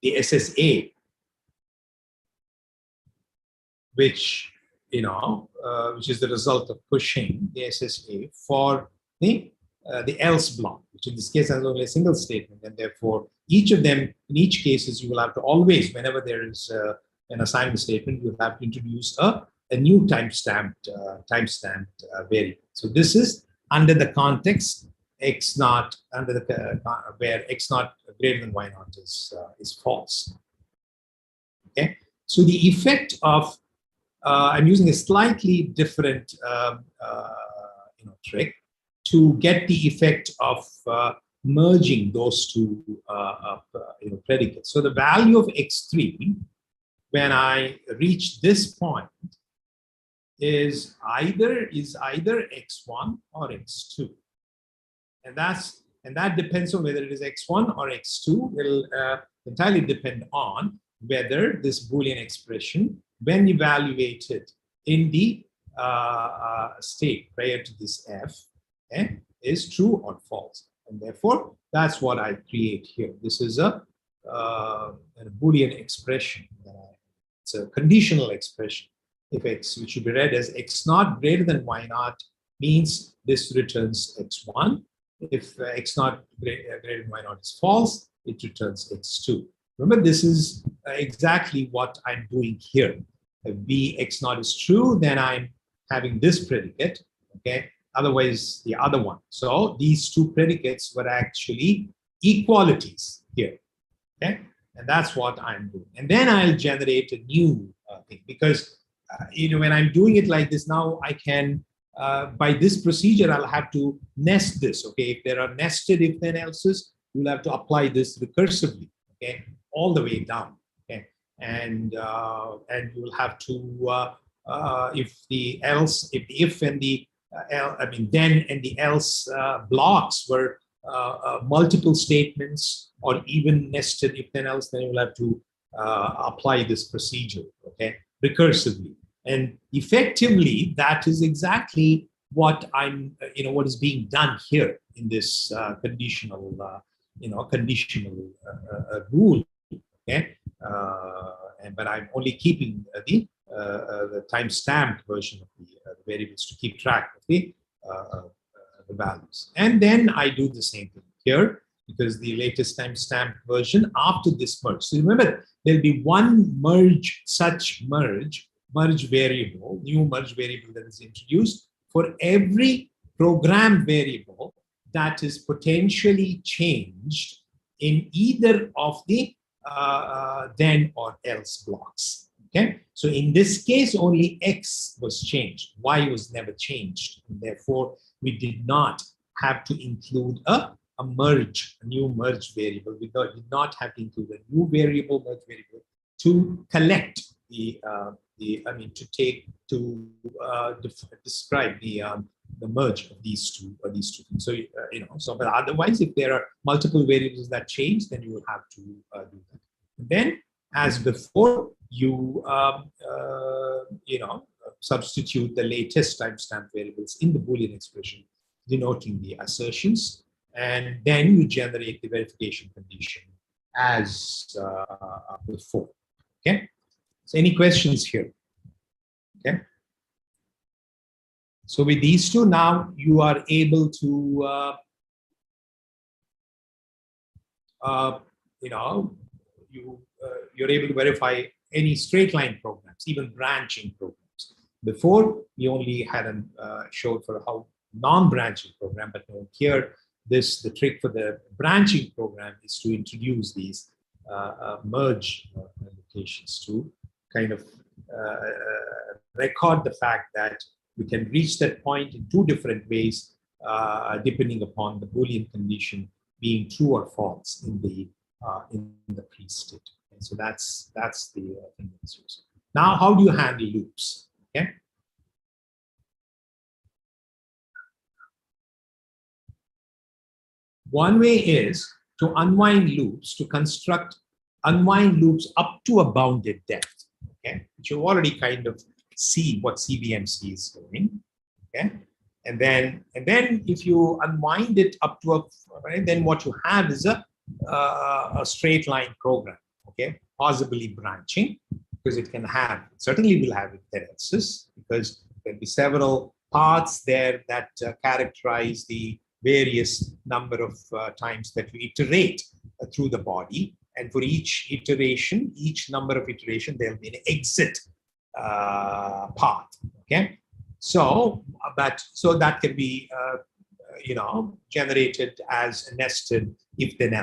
SSA, which which is the result of pushing the SSA for the else block, which in this case has only a single statement, and therefore each of them, in each cases, you will have to always, whenever there is an assignment statement, you will have to introduce a new timestamped variable. So this is under the context x naught under the where x naught greater than y naught is false. Okay, so the effect of I'm using a slightly different trick to get the effect of merging those two predicates. So the value of x3 when I reach this point is either x1 or x2, and that depends on whether it is x1 or x2. Will entirely depend on whether this Boolean expression, when evaluated in the state prior to this f, is true or false, and therefore that's what I create here. This is a Boolean expression. It's a conditional expression. If x, which should be read as x naught greater than y naught, means this returns x1. If x naught greater than y naught is false, it returns x2. Remember, this is exactly what I'm doing here. If b x naught is true, then I'm having this predicate, okay? Otherwise, the other one. So these two predicates were actually equalities here, okay? And that's what I'm doing. And then I'll generate a new thing, because when I'm doing it like this now, I can, by this procedure, I'll have to nest this, okay? If there are nested if then else's, you'll have to apply this recursively, okay? All the way down, okay? And you'll have to, if the if and the then and the else blocks were multiple statements or even nested if then else, then you'll have to apply this procedure, okay, recursively. And effectively, that is exactly what I'm, what is being done here in this conditional rule, okay. But I'm only keeping the time-stamped version of the variables to keep track of the values. And then I do the same thing here, because the latest time-stamped version after this merge. So remember, there'll be one such merge variable, new merge variable that is introduced for every program variable that is potentially changed in either of the then or else blocks. Okay, so in this case, only x was changed, y was never changed, and therefore we did not have to include a new merge variable. We did not have to include a new variable, merge variable, to collect describe the merge of these two things. So but otherwise, if there are multiple variables that change, then you will have to do that. And then, as before, you substitute the latest timestamp variables in the Boolean expression, denoting the assertions, and then you generate the verification condition as before. Okay. So, any questions here? Okay. So with these two, now you are able to, you're able to verify any straight line programs, even branching programs. Before, we only had showed for how non-branching program, but here, the trick for the branching program is to introduce these merge locations to kind of record the fact that we can reach that point in two different ways, depending upon the Boolean condition being true or false in the pre-state. And so that's the thing that's used. Now, how do you handle loops? Okay. One way is to unwind loops, to construct unwind loops up to a bounded depth. Okay, which you already kind of see what CBMC is doing. Okay, and then if you unwind it up to right, then what you have is a straight line program. Okay, possibly branching, because it can have, certainly will have inherences, because there'll be several paths there that characterize the various number of times that we iterate through the body. And for each iteration, each number of iteration, there'll be an exit path. Okay, so that can be generated as a nested if then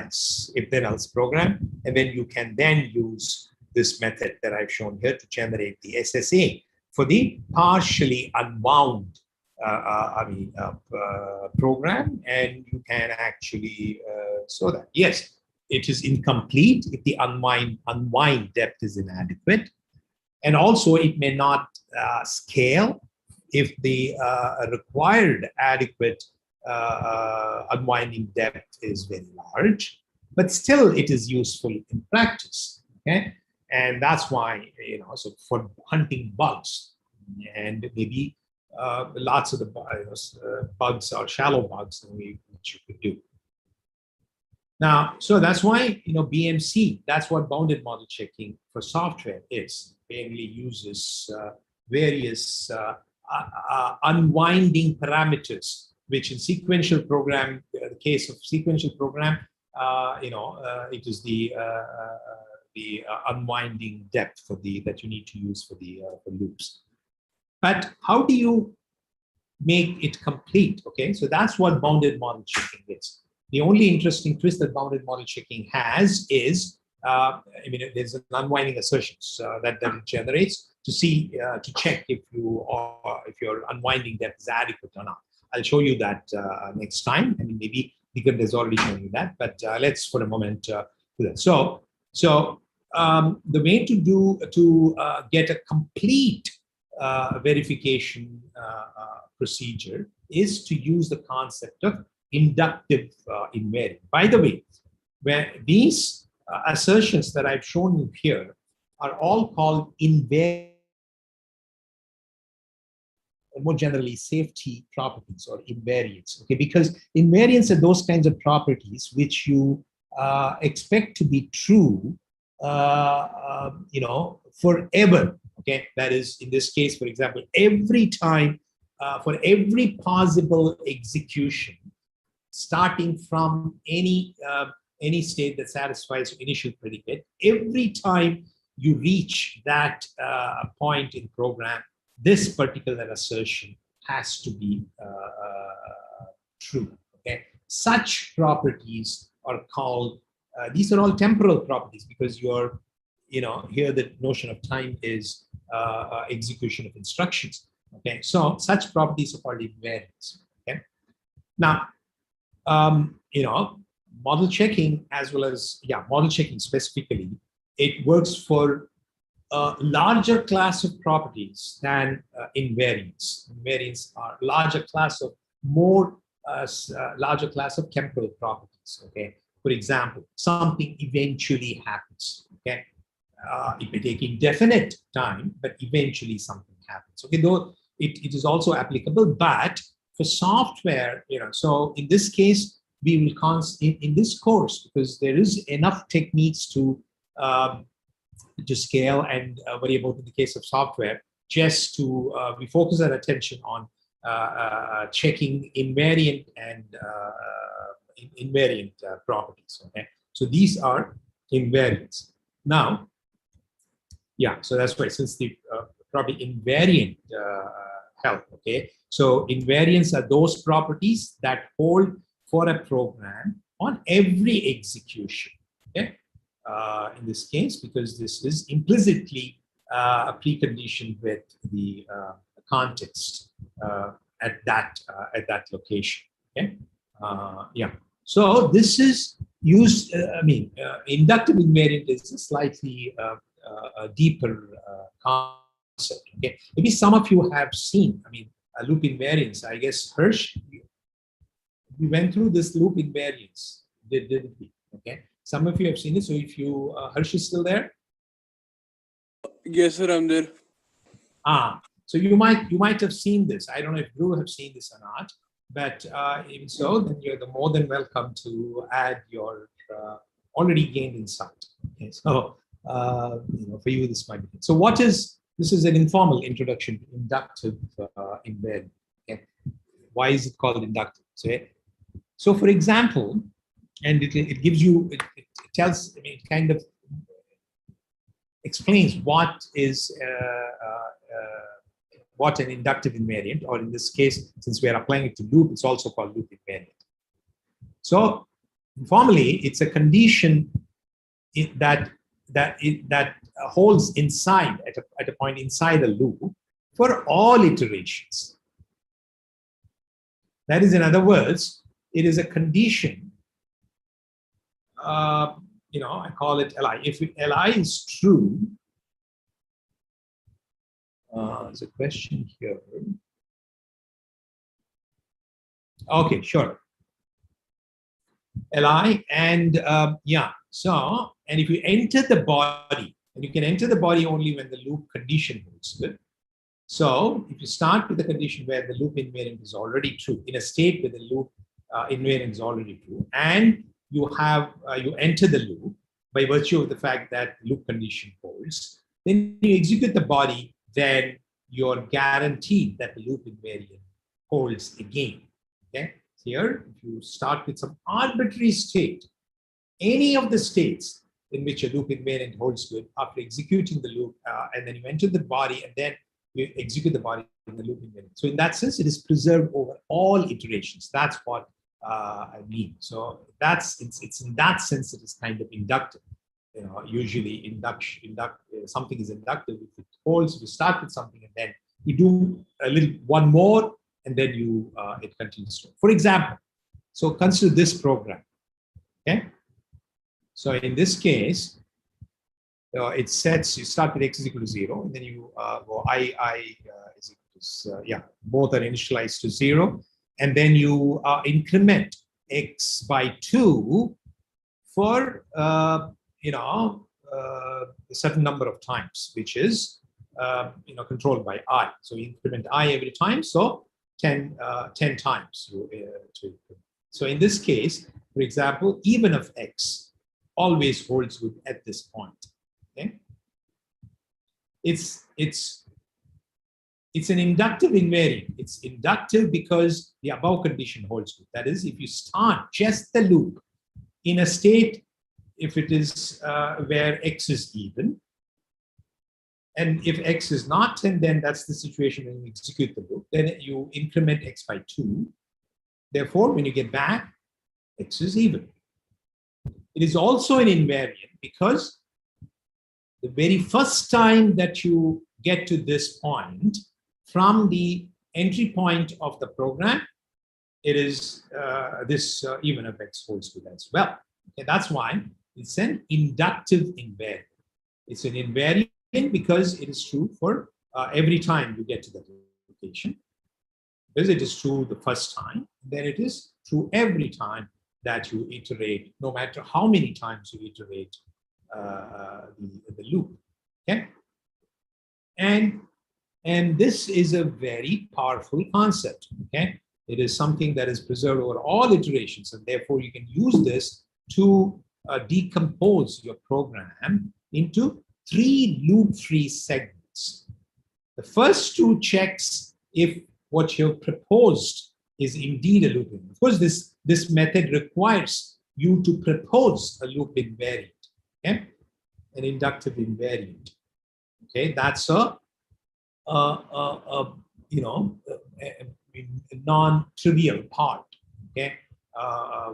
else program, and then you can then use this method that I've shown here to generate the SSA for the partially unwound program, and you can actually show that yes, it is incomplete if the unwind depth is inadequate, and also it may not scale if the required adequate unwinding depth is very large, but still it is useful in practice. Okay, and that's why so for hunting bugs and maybe lots of the bugs or shallow bugs which you could do. Now, so that's why BMC, that's what bounded model checking for software is. Mainly uses various unwinding parameters, which in sequential program, the case of sequential program, it is the unwinding depth that you need to use for the loops. But how do you make it complete? Okay, so that's what bounded model checking is. The only interesting twist that bounded model checking has is, there's an unwinding assertions that it generates to see, to check if your unwinding depth is adequate or not. I'll show you that next time. Maybe Digant has already shown you that, but let's for a moment do that. So the way to get a complete verification procedure is to use the concept of inductive invariant. By the way, where these assertions that I've shown you here are all called invariant, more generally safety properties or invariants. Okay, because invariants are those kinds of properties which you expect to be true, forever. Okay, that is in this case, for example, every time for every possible execution, starting from any state that satisfies initial predicate, every time you reach that point in program, this particular assertion has to be true. Okay, such properties are called. These are all temporal properties because you're, here the notion of time is execution of instructions. Okay, so such properties are called invariants. Okay, now, model checking as well as model checking specifically, it works for a larger class of properties than invariants. Invariants are larger class of larger class of temporal properties. Okay, for example, something eventually happens. Okay, it may take indefinite time, but eventually something happens. Okay, though it is also applicable, but for software, so in this case, we will in this course, because there is enough techniques to scale and worry about in the case of software, just to, we focus our attention on checking invariant and invariant properties. Okay, so these are invariants. Now, yeah, so that's why, since the probably invariant help. Okay, so invariants are those properties that hold for a program on every execution. Okay, in this case, because this is implicitly a precondition with the context at that location. Okay, yeah. So this is used. Inductive invariant is a slightly a deeper concept. Okay, maybe some of you have seen. Loop invariance. I guess Hirsch, we went through this loop invariance, didn't we? Okay, some of you have seen it. So if you, Hirsch is still there. Yes, sir, I'm there. So you might have seen this. I don't know if you have seen this or not, but even so, then you're more than welcome to add your already gained insight. Okay, so for you this might be. So this is an informal introduction to inductive invariant. Okay, why is it called inductive? So for example, and it gives you, it tells, it kind of explains what is what an inductive invariant, or in this case, since we are applying it to loop, it's also called loop invariant. So informally, it's a condition that holds inside at a point inside a loop for all iterations. That is, in other words, it is a condition. I call it Li. If Li is true, there's a question here. Okay, sure. Li, and so, and if you enter the body, and you can enter the body only when the loop condition holds good. So if you start with the condition where the loop invariant is already true, in a state where the loop invariant is already true, and you enter the loop by virtue of the fact that loop condition holds, then you execute the body, then you're guaranteed that the loop invariant holds again. Okay, here, if you start with some arbitrary state, any of the states in which a loop invariant holds good, after executing the loop, and then you enter the body, and then you execute the body in the loop invariant. So in that sense, it is preserved over all iterations. That's what I mean. So it's in that sense it is kind of inductive. Usually something is inductive if it holds. You start with something and then you do one more, and then it continues to. For example, so consider this program. Okay, so in this case, it sets, you start with x is equal to 0, and then you go I is equal to both are initialized to 0, and then you increment x by 2 for a certain number of times, which is controlled by I. So you increment I every time, so 10 times. So in this case, for example, even of x always holds good at this point. Okay, it's an inductive invariant. It's inductive because the above condition holds good. That is, if you start just the loop in a state, if it is where x is even, and if x is not 10, then that's the situation when you execute the loop. Then you increment x by 2. Therefore, when you get back, x is even. It is also an invariant because the very first time that you get to this point, from the entry point of the program, it is this even of x holds good as well. Okay, that's why it's an inductive invariant. It's an invariant because it is true for every time you get to the location. Because it is true the first time, then it is true every time that you iterate, no matter how many times you iterate the loop. Okay, and this is a very powerful concept. Okay, it is something that is preserved over all iterations, and therefore you can use this to decompose your program into 3 loop-free segments. The The first two checks if what you've proposed is indeed a loop invariant. Of course, this method requires you to propose a loop invariant, okay? An inductive invariant. Okay, that's a non-trivial part, okay,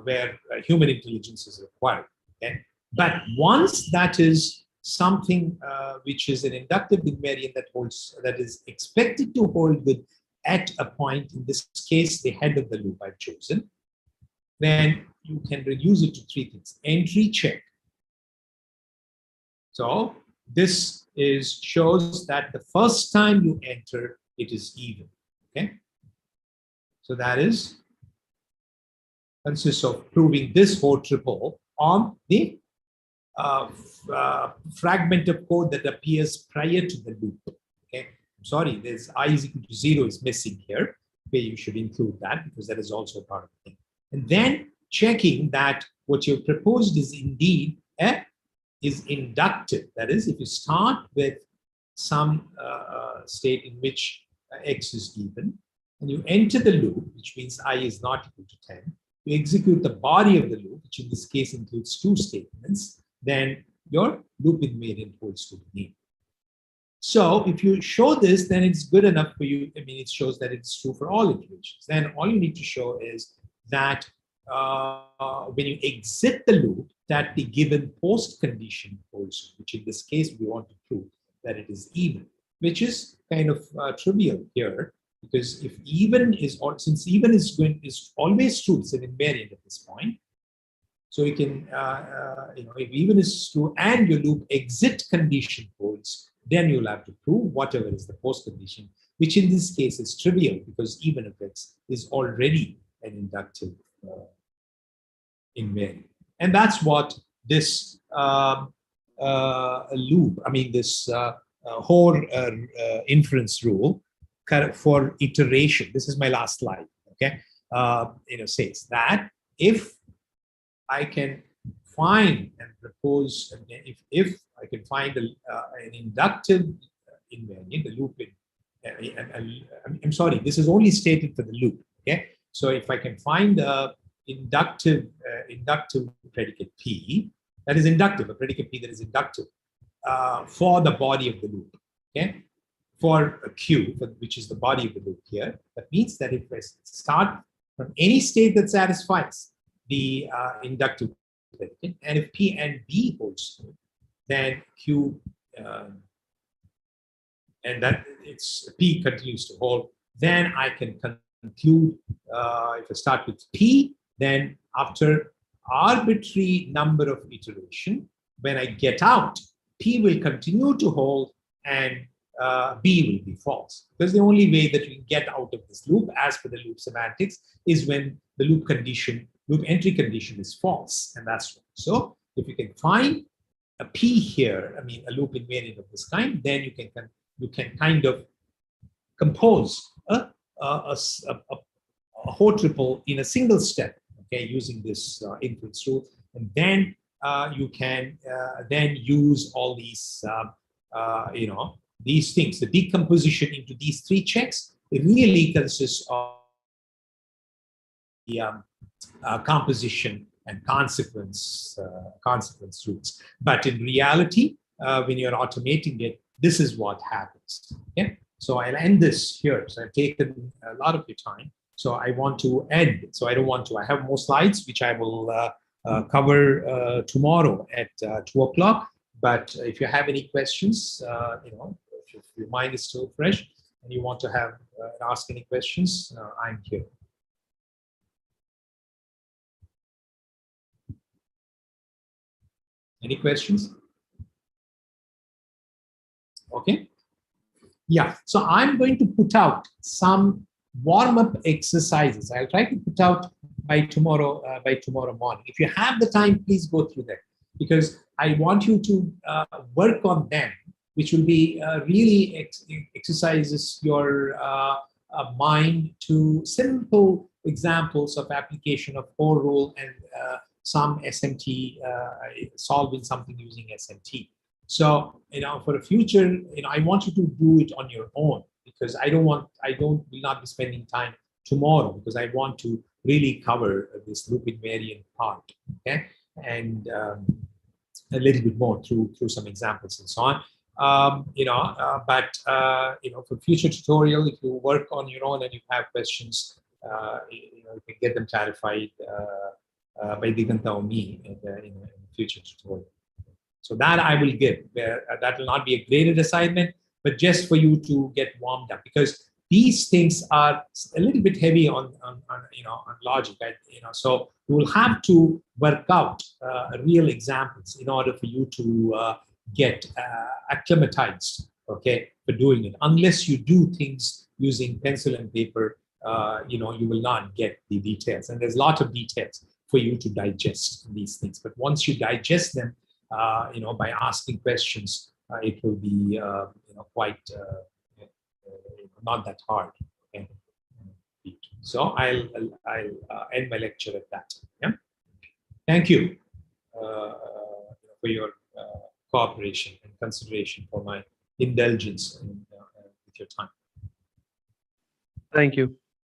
where human intelligence is required. Okay, but once that is something which is an inductive invariant that is expected to hold good at a point, in this case, the head of the loop I've chosen, then you can reduce it to three things. Entry check. So this shows that the first time you enter, it is even. Okay. So that consists of proving this whole triple on the fragment of code that appears prior to the loop. Okay. I'm sorry, there's I is equal to 0 is missing here. Okay, you should include that because that is also part of the thing. And then checking that what you proposed is indeed is inductive. That is, if you start with some state in which x is even, and you enter the loop, which means I is not equal to 10, you execute the body of the loop, which in this case includes two statements, then your loop invariant holds to the mean. So if you show this, then it's good enough for you. I mean, it shows that it's true for all iterations. Then all you need to show is that when you exit the loop, that the given post condition holds, which in this case we want to prove that it is even, which is kind of trivial here, because if even is, or since even is always true, it's an invariant at this point. So you can, if even is true and your loop exit condition holds, then you'll have to prove whatever is the post condition, which in this case is trivial because even of x is already an inductive invariant. And that's what this loop, I mean, this Hoare inference rule for iteration, this is my last slide, okay, says that if I can find and propose, if I can find an inductive invariant, the loop I'm sorry, this is only stated for the loop, okay? So if I can find a inductive predicate P, that is inductive, a predicate P that is inductive for the body of the loop, okay? For a Q, which is the body of the loop here, that means that if I start from any state that satisfies the inductive predicate, and if P and B holds true, then Q and that it's P continues to hold, then I can conclude, if I start with P, then after arbitrary number of iteration, when I get out, P will continue to hold and B will be false. Because the only way that we can get out of this loop, as per the loop semantics, is when the loop entry condition is false, and that's wrong. So if you can find a P here, I mean a loop invariant of this kind, then you can kind of compose a Hoare triple in a single step, okay, using this inference rule, and then you can then use all these these things. The decomposition into these three checks, it really consists of the composition and consequence roots. But in reality, when you're automating it, this is what happens. Okay, so I'll end this here. So I've taken a lot of your time. So I want to end. So I don't want to. I have more slides which I will cover tomorrow at 2 o'clock. But if you have any questions, if your mind is still fresh and you want to have ask any questions, I'm here. Any questions? Okay. Yeah. So I'm going to put out some warm-up exercises. I'll try to put out by tomorrow morning. If you have the time, please go through them, because I want you to work on them, which will be really exercises your mind to simple examples of application of Hoare rule and some SMT, solving something using SMT. So, for the future, I want you to do it on your own, because will not be spending time tomorrow, because I want to really cover this loop invariant part, okay, and a little bit more through some examples and so on. For future tutorial, if you work on your own and you have questions, you can get them clarified by Diganta or me in the future tutorial. So that I will give. That will not be a graded assignment, but just for you to get warmed up, because these things are a little bit heavy on logic. So you will have to work out real examples in order for you to get acclimatized, okay, for doing it. Unless you do things using pencil and paper, you will not get the details. And there's a lot of details for you to digest these things. But once you digest them, by asking questions, it will be, quite not that hard. Okay? So I'll end my lecture at that. Yeah. Thank you for your cooperation and consideration for my indulgence with your time. Thank you.